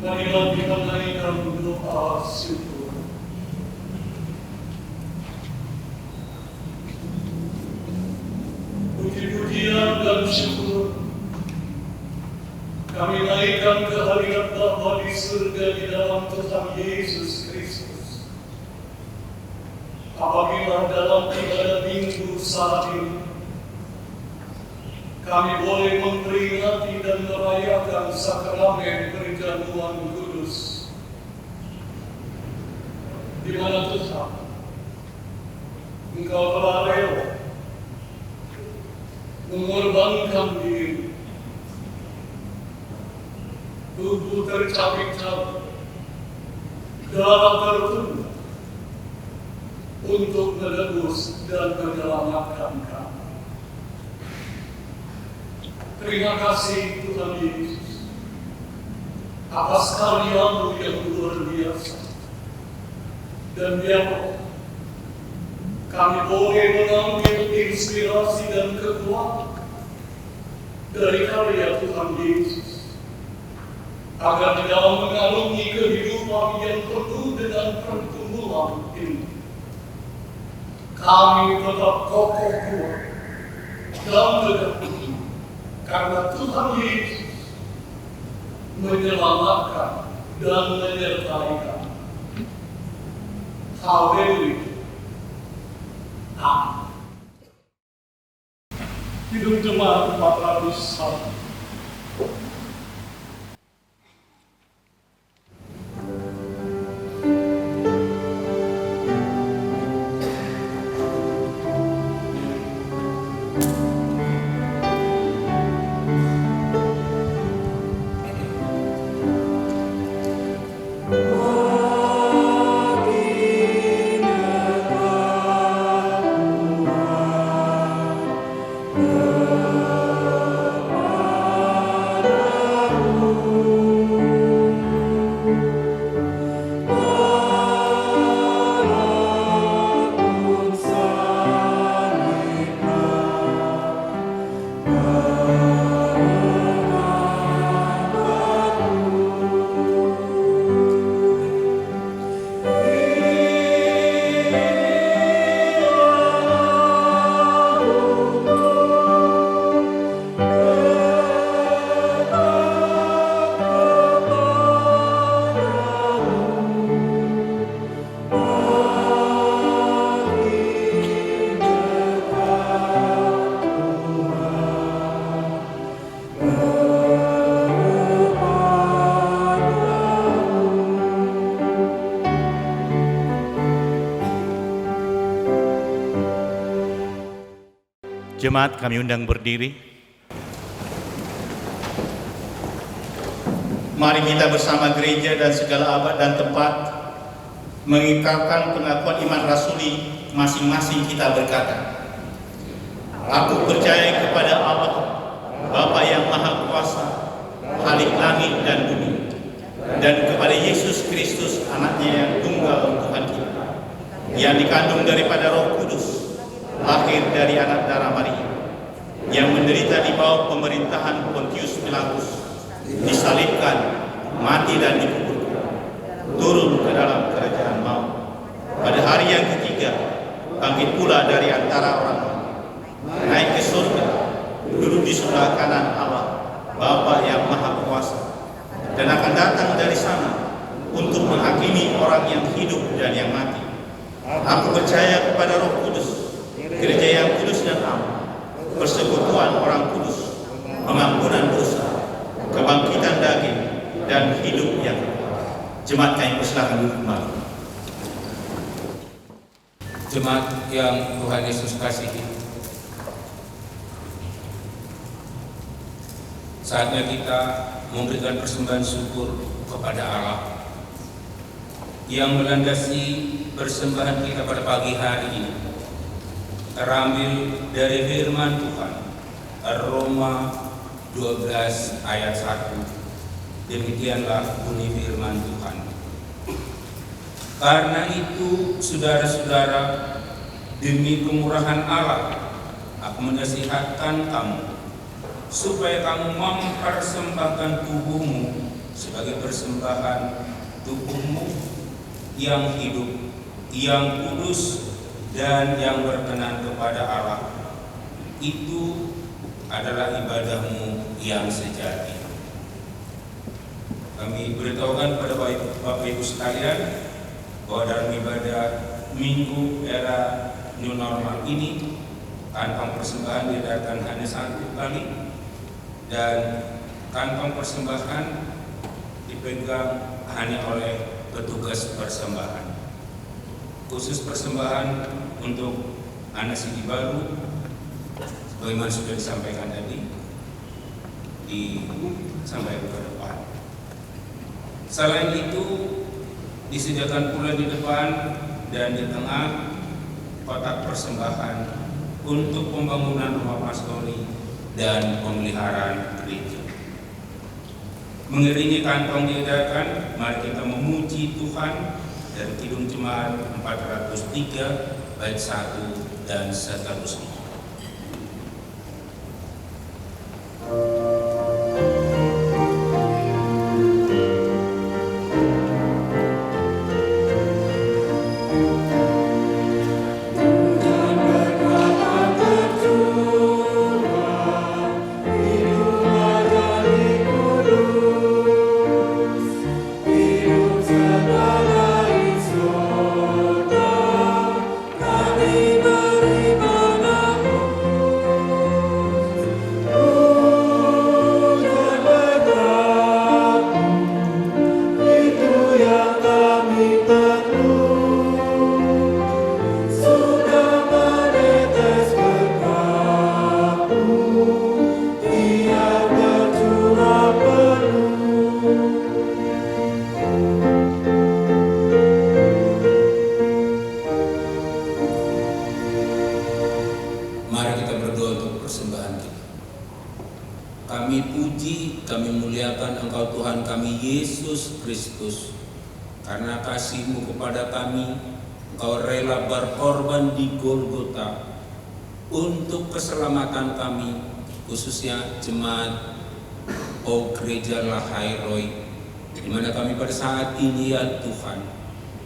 Marilah kita naikkan doa syukur. Puji-pujian dan syukur kami naikkan ke hadirat Bapa di surga di dalam Tuhan Yesus Kristus. Apabila dalam ibadah minggu saat ini kami boleh memperingati dan merayakan sakramen perjamuan kudus, di mana Tuhan Engkau telah rela mengorbankan diri, tubuh tercabik-cabik, darah tertumpah untuk menebus dan menyelamatkan kami. Terima kasih Tuhan Yesus atas karya-Mu yang luar biasa. Dan biarlah kami boleh mengambil inspirasi dan kekuatan dari karya Tuhan Yesus, agar di dalam mengarungi kehidupan yang penuh dengan pertumbuhan ini, kami tetap kokoh kuat dan tegak, karena Tuhan Yesus menyelamatkan dan menyertai kami. Haleluya. Amin. Hidup Jemaat 401.
Jemaat kami undang berdiri. Mari kita bersama gereja dan segala abad dan tempat mengikrarkan pengakuan iman rasuli masing-masing. Kita berkata, aku percaya kepada Allah, Bapa yang Maha Kuasa, Khalik langit dan bumi, dan kepada Yesus Kristus, anaknya yang tunggal Tuhan kita, yang dikandung daripada Roh Kudus, lahir dari anak darah Maria, yang menderita di bawah pemerintahan Pontius Pilatus, disalibkan, mati dan dikuburkan, turun ke dalam kerajaan maut. Pada hari yang ketiga, bangkit pula dari antara orang mati, naik ke surga, duduk di sebelah kanan Allah, Bapa yang Maha Kuasa, dan akan datang dari sana untuk menghakimi orang yang hidup dan yang mati. Aku percaya kepada Roh Kudus, gereja yang kudus dan am, persekutuan orang kudus, pengampunan dosa, kebangkitan daging, dan hidup yang kekal. Jemaat kami persilakan duduk kembali.
Jemaat yang Tuhan Yesus kasihi, saatnya kita memberikan persembahan syukur kepada Allah yang melandasi persembahan kita pada pagi hari ini, terambil dari firman Tuhan, Roma 12 ayat 1. Demikianlah bunyi firman Tuhan. Karena itu, saudara-saudara, demi kemurahan Allah, aku menasihatkan kamu supaya kamu mempersembahkan tubuhmu sebagai persembahan tubuhmu yang hidup, yang kudus, dan yang berkenan kepada Allah. Itu adalah ibadahmu yang sejati. Kami beritahukan kepada Bapak Ibu sekalian bahwa dalam ibadah Minggu era New Normal ini, kantong persembahan diedarkan hanya 1 kali, dan kantong persembahan dipegang hanya oleh petugas persembahan. Khusus persembahan untuk anak sidi baru, sebagaimana sudah disampaikan tadi, disampaikan ke depan. Selain itu, disediakan pula di depan dan di tengah kotak persembahan untuk pembangunan rumah pastori dan pemeliharaan gereja. Mengiringi kantong diedarkan, mari kita memuji Tuhan dari Kidung Jemaat 403 bait 1 dan seterusnya. Kami puji, kami muliakan Engkau Tuhan kami Yesus Kristus. Karena kasih-Mu kepada kami, Engkau rela berkorban di Golgota untuk keselamatan kami, khususnya jemaat Gereja Lahai Roy, di mana kami pada saat ini ya Tuhan,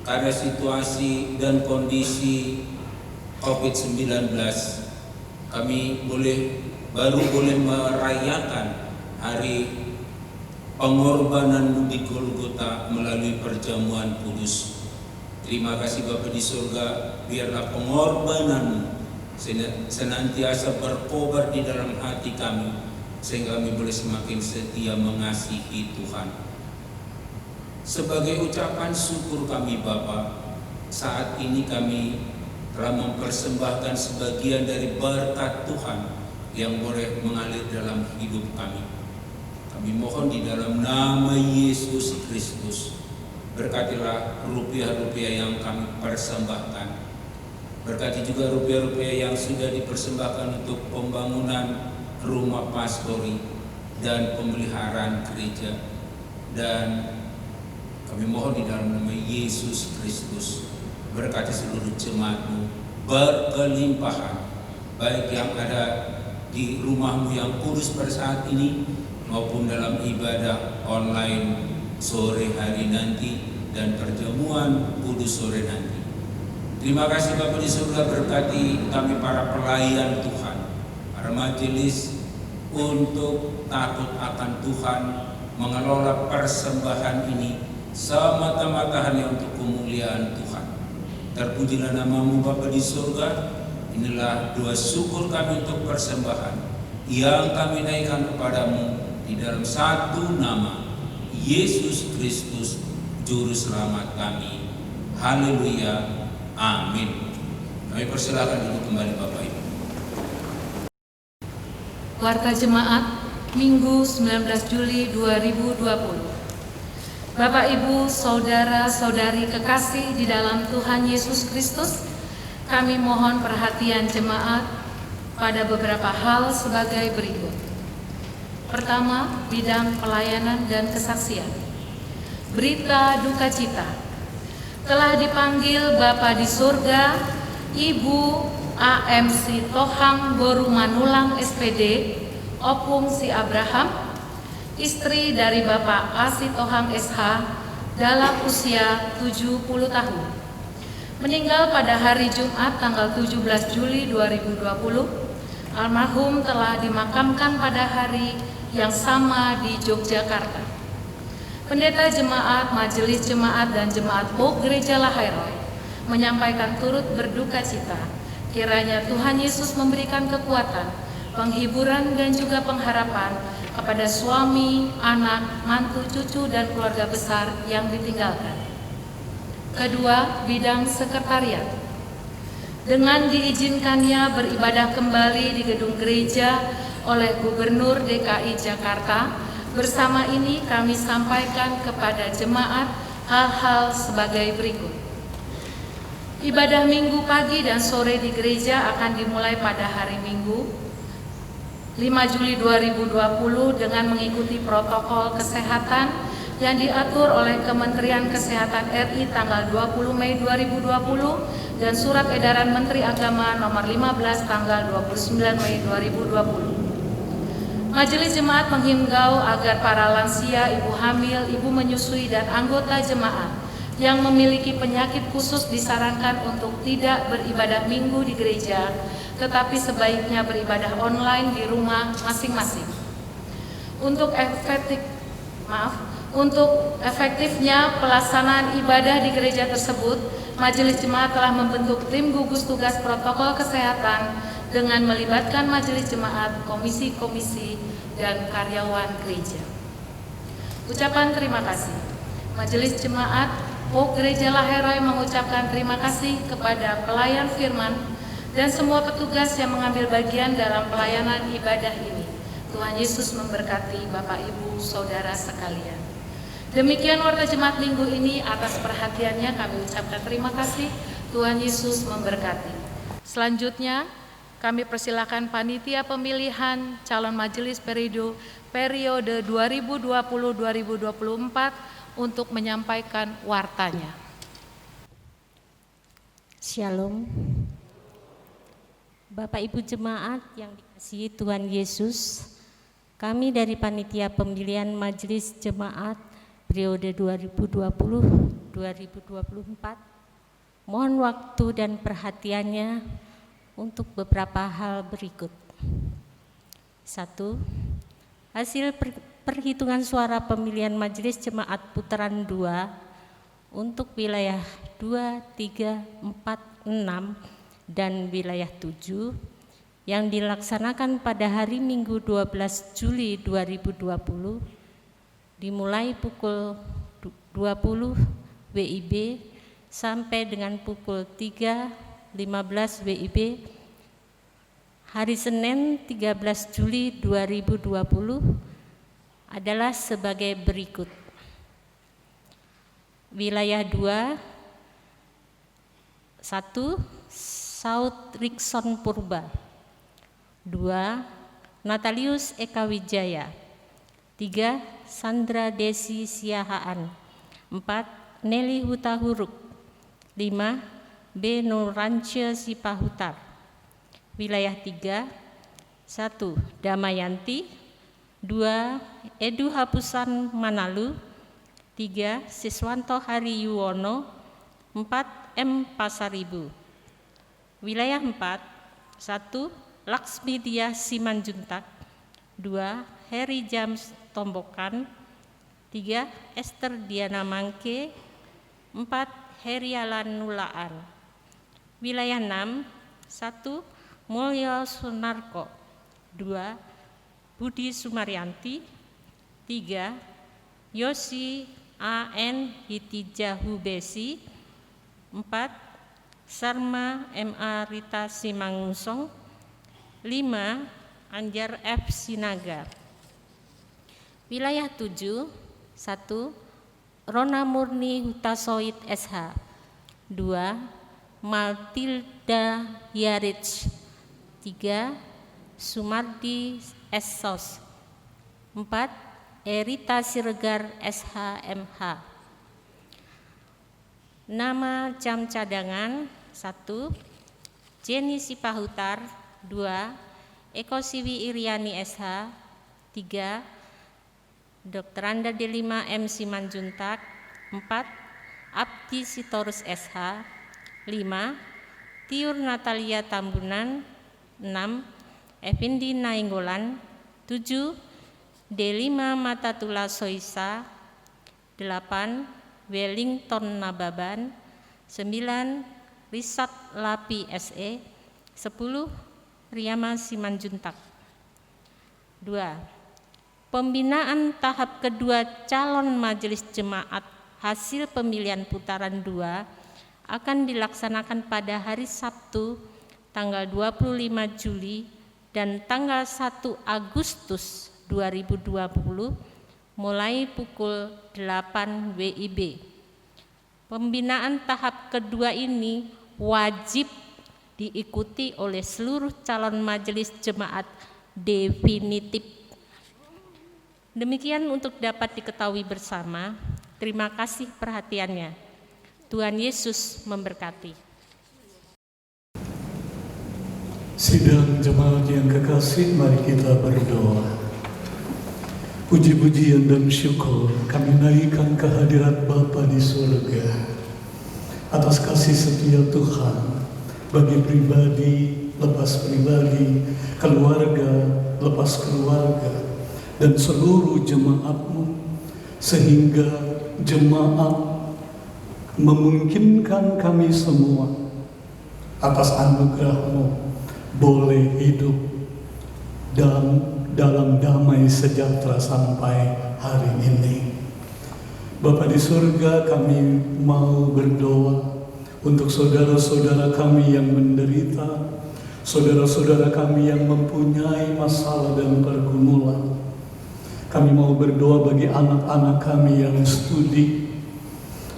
karena situasi dan kondisi COVID-19, kami baru boleh merayakan hari pengorbanan di Golgota melalui perjamuan kudus. Terima kasih Bapa di surga, biarlah pengorbanan senantiasa berkobar di dalam hati kami, sehingga kami boleh semakin setia mengasihi Tuhan. Sebagai ucapan syukur kami Bapa, saat ini kami telah mempersembahkan sebagian dari berkat Tuhan yang boleh mengalir dalam hidup kami. Kami mohon di dalam nama Yesus Kristus, berkatilah rupiah-rupiah yang kami persembahkan. Berkati juga rupiah-rupiah yang sudah dipersembahkan untuk pembangunan rumah pastori dan pemeliharaan gereja. Dan kami mohon di dalam nama Yesus Kristus, berkati seluruh jemaat-Mu berkelimpahan, baik yang ada di rumah-Mu yang kudus pada saat ini maupun dalam ibadah online sore hari nanti dan perjamuan kudus sore nanti. Terima kasih Bapa di surga, berkati kami para pelayan Tuhan, para majelis, untuk takut akan Tuhan, mengelola persembahan ini semata-mata hanya untuk kemuliaan Tuhan. Terpujilah nama-Mu Bapa di surga. Inilah doa syukur kami untuk persembahan yang kami naikkan kepadamu di dalam satu nama, Yesus Kristus, Juru Selamat kami. Haleluya, amin. Kami persilakan duduk kembali Bapak Ibu.
Warta Jemaat Minggu 19 Juli 2020. Bapak Ibu, saudara-saudari kekasih di dalam Tuhan Yesus Kristus, kami mohon perhatian jemaat pada beberapa hal sebagai berikut. Pertama, bidang pelayanan dan kesaksian. Berita duka cita. Telah dipanggil Bapa di surga, Ibu AMC Tohang Boru Manulang SPD, Opung Si Abraham, istri dari Bapak Asitohang SH dalam usia 70 tahun. Meninggal pada hari Jumat tanggal 17 Juli 2020, almarhum telah dimakamkan pada hari yang sama di Yogyakarta. Pendeta Jemaat, Majelis Jemaat, dan Jemaat Pok Gereja Lahairoi menyampaikan turut berduka cita. Kiranya Tuhan Yesus memberikan kekuatan, penghiburan, dan juga pengharapan kepada suami, anak, mantu, cucu, dan keluarga besar yang ditinggalkan. Kedua, bidang sekretariat. Dengan diizinkannya beribadah kembali di gedung gereja oleh Gubernur DKI Jakarta, bersama ini kami sampaikan kepada jemaat hal-hal sebagai berikut. Ibadah Minggu pagi dan sore di gereja akan dimulai pada hari Minggu 5 Juli 2020 dengan mengikuti protokol kesehatan yang diatur oleh Kementerian Kesehatan RI tanggal 20 Mei 2020 dan Surat Edaran Menteri Agama nomor 15 tanggal 29 Mei 2020. Majelis Jemaat menghimbau agar para lansia, ibu hamil, ibu menyusui, dan anggota jemaat yang memiliki penyakit khusus disarankan untuk tidak beribadah minggu di gereja, tetapi sebaiknya beribadah online di rumah masing-masing. Untuk efektifnya pelaksanaan ibadah di gereja tersebut, Majelis Jemaat telah membentuk tim gugus tugas protokol kesehatan dengan melibatkan Majelis Jemaat, komisi-komisi, dan karyawan gereja. Ucapan terima kasih. Majelis Jemaat Pok Gereja Lahairoi mengucapkan terima kasih kepada pelayan firman dan semua petugas yang mengambil bagian dalam pelayanan ibadah ini. Tuhan Yesus memberkati Bapak, Ibu, Saudara sekalian. Demikian warta jemaat minggu ini, atas perhatiannya kami ucapkan terima kasih. Tuhan Yesus memberkati. Selanjutnya, kami persilakan panitia pemilihan calon majelis periode 2020-2024 untuk menyampaikan wartanya.
Shalom. Bapak Ibu jemaat yang dikasihi Tuhan Yesus, kami dari panitia pemilihan majelis jemaat periode 2020-2024 mohon waktu dan perhatiannya untuk beberapa hal berikut. 1. Hasil perhitungan suara pemilihan majelis jemaat putaran 2 untuk wilayah 2, 3, 4, 6 dan wilayah 7 yang dilaksanakan pada hari Minggu 12 Juli 2020 dimulai pukul 20 WIB sampai dengan pukul 3.15 WIB hari Senin 13 Juli 2020 adalah sebagai berikut. Wilayah 2, 1. Saud Rikson Purba, 2. Natalius Eka Wijaya, 3. Sandra Desi Siahaan, 4. Nelly Huta Huruk, 5. B. Nurance Sipahutar. Wilayah 3, 1. Damayanti, 2. Edu Hapusan Manalu, 3. Siswanto Hari Yuwono, 4. M. Pasaribu. Wilayah 4, 1. Laksmi Diah Simanjuntak, 2. Heri James Tombokan, 3. Esther Diana Mangke, 4. Herialan Nulaan. Wilayah 6, 1. Mulyo Sunarko, 2. Budi Sumaryanti, 3. Yosi A.N. Hitijahu Besi, 4. Sarma M.A. Rita Simangunsong, 5. Anjar F. Sinaga. Wilayah 7, 1. Rona Murni Hutasoid SH, 2. Matilda Yarich, 3. Sumardi S. Sos, 4. Erita Siregar SHMH. Nama jam cadangan 1. Jenny Sipahutar, 2. Eko Siwi Iriani SH, 3. Dr. Anda D5 M. Simanjuntak. 4. Abdi Sitorus SH. 5. Tiur Natalia Tambunan. 6. Evindi Nainggolan. 7. D5 Matatula Soisa. 8. Wellington Nababan. 9. Risat Lapi SE. 10. Riyama Simanjuntak. 2. Pembinaan tahap kedua calon majelis jemaat hasil pemilihan putaran 2 akan dilaksanakan pada hari Sabtu tanggal 25 Juli dan tanggal 1 Agustus 2020 mulai pukul 8 WIB. Pembinaan tahap kedua ini wajib diikuti oleh seluruh calon majelis jemaat definitif. Demikian untuk dapat diketahui bersama. Terima kasih perhatiannya. Tuhan Yesus memberkati.
Sidang jemaat yang kekasih, mari kita berdoa. Puji-pujian dan syukur kami naikkan kehadirat Bapa di surga atas kasih setia Tuhan bagi pribadi lepas pribadi, keluarga lepas keluarga, dan seluruh jemaat-Mu, sehingga jemaat memungkinkan kami semua atas anugerah-Mu boleh hidup dan dalam damai sejahtera sampai hari ini. Bapa di surga, kami mau berdoa untuk saudara-saudara kami yang menderita, saudara-saudara kami yang mempunyai masalah dan pergumulan. Kami mau berdoa bagi anak-anak kami yang studi,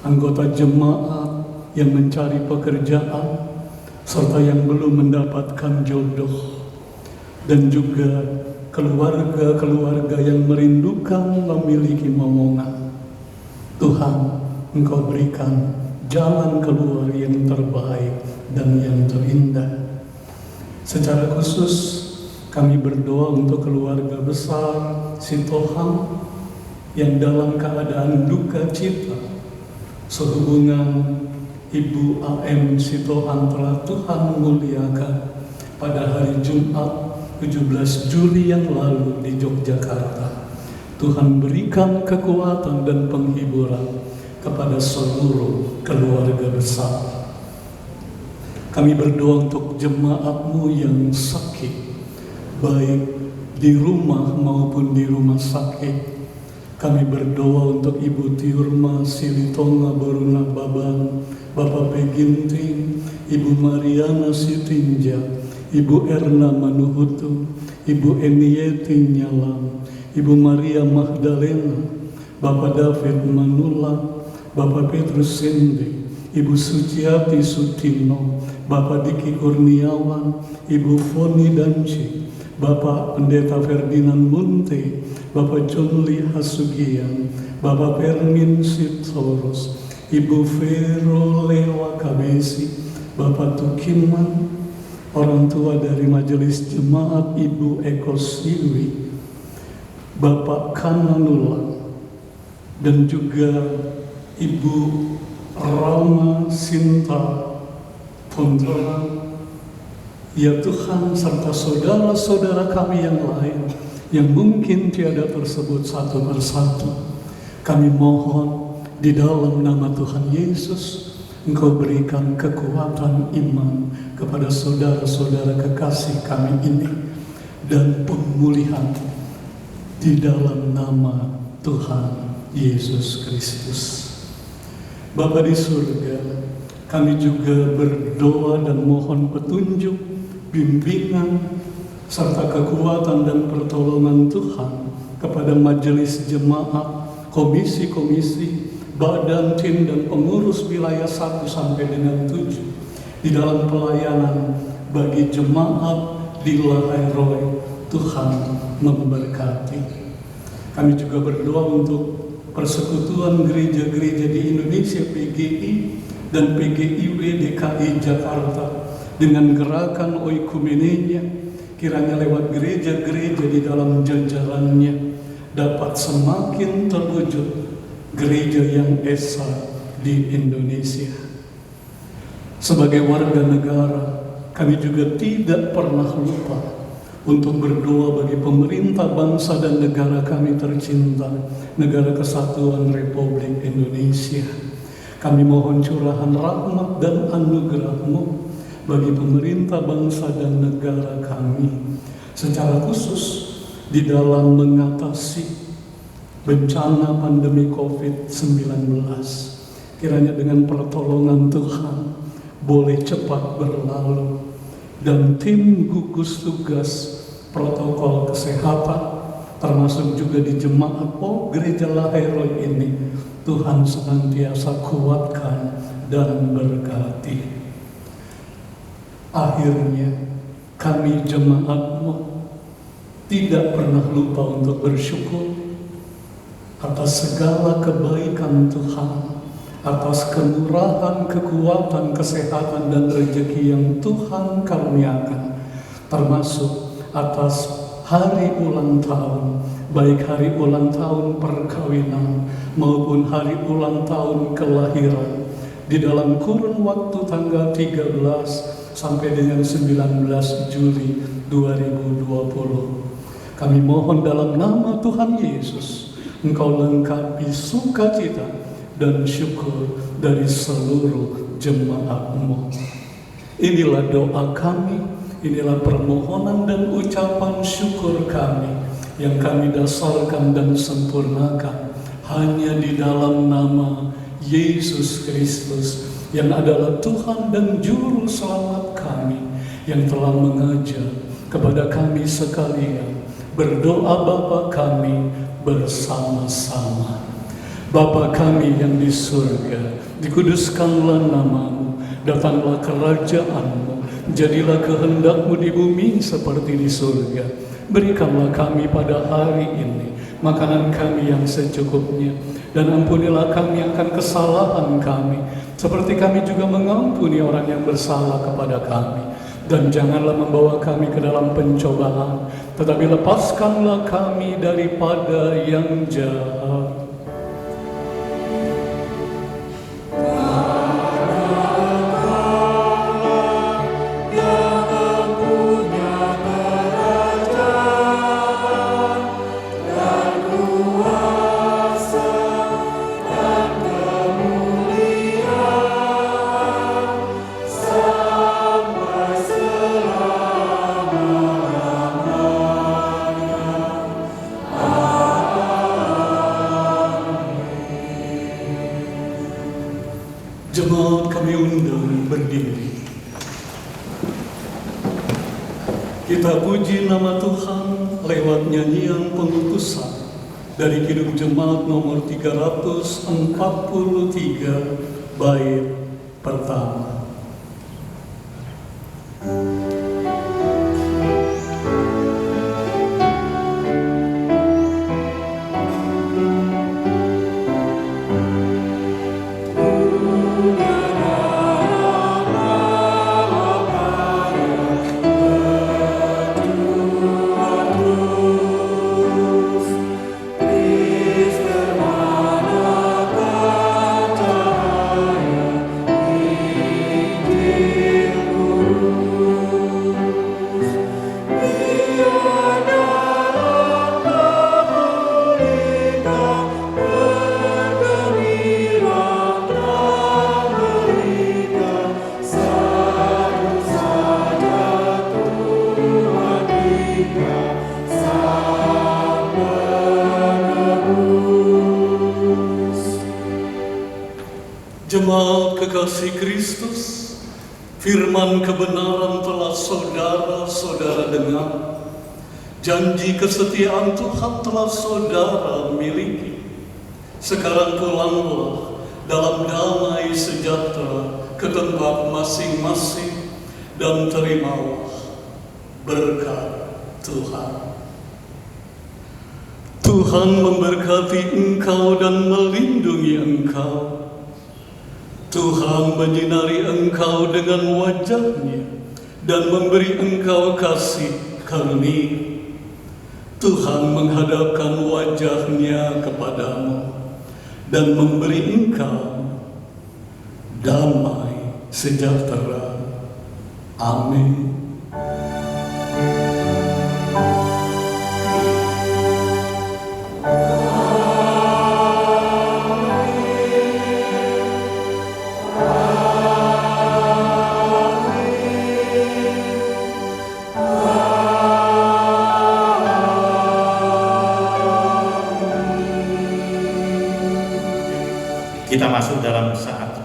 anggota jemaat yang mencari pekerjaan, serta yang belum mendapatkan jodoh, dan juga keluarga-keluarga yang merindukan memiliki momongan. Tuhan, Engkau berikan jalan keluar yang terbaik dan yang terindah. Secara khusus, kami berdoa untuk keluarga besar Sitohang yang dalam keadaan duka cita sehubungan Ibu AM Sitohang telah Tuhan muliakan pada hari Jumat 17 Juli yang lalu di Yogyakarta. Tuhan berikan kekuatan dan penghiburan kepada seluruh keluarga besar. Kami berdoa untuk jemaat-Mu yang sakit, baik di rumah maupun di rumah sakit. Kami berdoa untuk Ibu Tiurma Silitonga Boruna Baban, Bapak Peginting, Ibu Mariana Sitinja, Ibu Erna Manuhutu, Ibu Enieti Nyalam, Ibu Maria Magdalena, Bapak David Manula, Bapak Petrus Sende, Ibu Suciati Sutino, Bapak Diki Kurniawan, Ibu Foni Danci, Bapak Pendeta Ferdinand Munte, Bapak Junli Hasugian, Bapak Permin Sitorus, Ibu Vero Lewa Kabesi, Bapak Tukiman, orang tua dari Majelis Jemaat Ibu Eko Siwi, Bapak Kananula, dan juga Ibu Rama Sinta Pondra. Ya Tuhan, serta saudara-saudara kami yang lain yang mungkin tiada tersebut satu persatu, kami mohon di dalam nama Tuhan Yesus, Engkau berikan kekuatan iman kepada saudara-saudara kekasih kami ini, dan pemulihan di dalam nama Tuhan Yesus Kristus. Bapa di surga, kami juga berdoa dan mohon petunjuk, bimbingan, serta kekuatan dan pertolongan Tuhan kepada majelis jemaat, komisi-komisi, badan, tim, dan pengurus wilayah 1 sampai dengan 7 di dalam pelayanan bagi jemaat di Lahai Roy. Tuhan memberkati. Kami juga berdoa untuk persekutuan gereja-gereja di Indonesia, PGI dan PGIW DKI Jakarta, dengan gerakan oikumenenya, kiranya lewat gereja-gereja di dalam jajarannya dapat semakin terwujud gereja yang esa di Indonesia. Sebagai warga negara, kami juga tidak pernah lupa untuk berdoa bagi pemerintah bangsa dan negara kami tercinta, Negara Kesatuan Republik Indonesia. Kami mohon curahan rahmat dan anugerah-Mu bagi pemerintah bangsa dan negara kami, secara khusus di dalam mengatasi bencana pandemi COVID-19. Kiranya dengan pertolongan Tuhan boleh cepat berlalu, dan tim gugus tugas protokol kesehatan, termasuk juga di jemaat Gereja Laheroi ini, Tuhan senantiasa kuatkan dan berkati. Akhirnya kami jemaat-Mu tidak pernah lupa untuk bersyukur atas segala kebaikan Tuhan, atas kemurahan, kekuatan, kesehatan, dan rezeki yang Tuhan karuniakan, termasuk atas hari ulang tahun, baik hari ulang tahun perkawinan maupun hari ulang tahun kelahiran, di dalam kurun waktu tanggal 13 sampai dengan 19 Juli 2020. Kami mohon dalam nama Tuhan Yesus, Engkau lengkapi sukacita dan syukur dari seluruh jemaat-Mu. Inilah doa kami, inilah permohonan dan ucapan syukur kami yang kami dasarkan dan sempurnakan hanya di dalam nama Yesus Kristus, yang adalah Tuhan dan Juru Selamat kami, yang telah mengajar kepada kami sekalian berdoa Bapa kami bersama-sama. Bapa kami yang di surga, dikuduskanlah nama-Mu, datanglah kerajaan-Mu, jadilah kehendak-Mu di bumi seperti di surga. Berikanlah kami pada hari ini makanan kami yang secukupnya, dan ampunilah kami akan kesalahan kami, seperti kami juga mengampuni orang yang bersalah kepada kami. Dan janganlah membawa kami ke dalam pencobaan, tetapi lepaskanlah kami daripada yang jahat. Jemaat kami undang berdiri. Kita puji nama Tuhan lewat nyanyian pengutusan dari Kidung Jemaat nomor 343, bait pertama. Jemaat kekasih Kristus, firman kebenaran telah saudara-saudara dengar. Janji kesetiaan Tuhan telah saudara miliki. Sekarang pulanglah dalam damai sejahtera ke tempat masing-masing dan terimalah berkat Tuhan. Tuhan memberkati engkau dan melindungi engkau. Tuhan menyinari engkau dengan wajah-Nya dan memberi engkau kasih karunia. Tuhan menghadapkan wajah-Nya kepadamu dan memberi engkau damai sejahtera. Amin.
Kita masuk dalam saat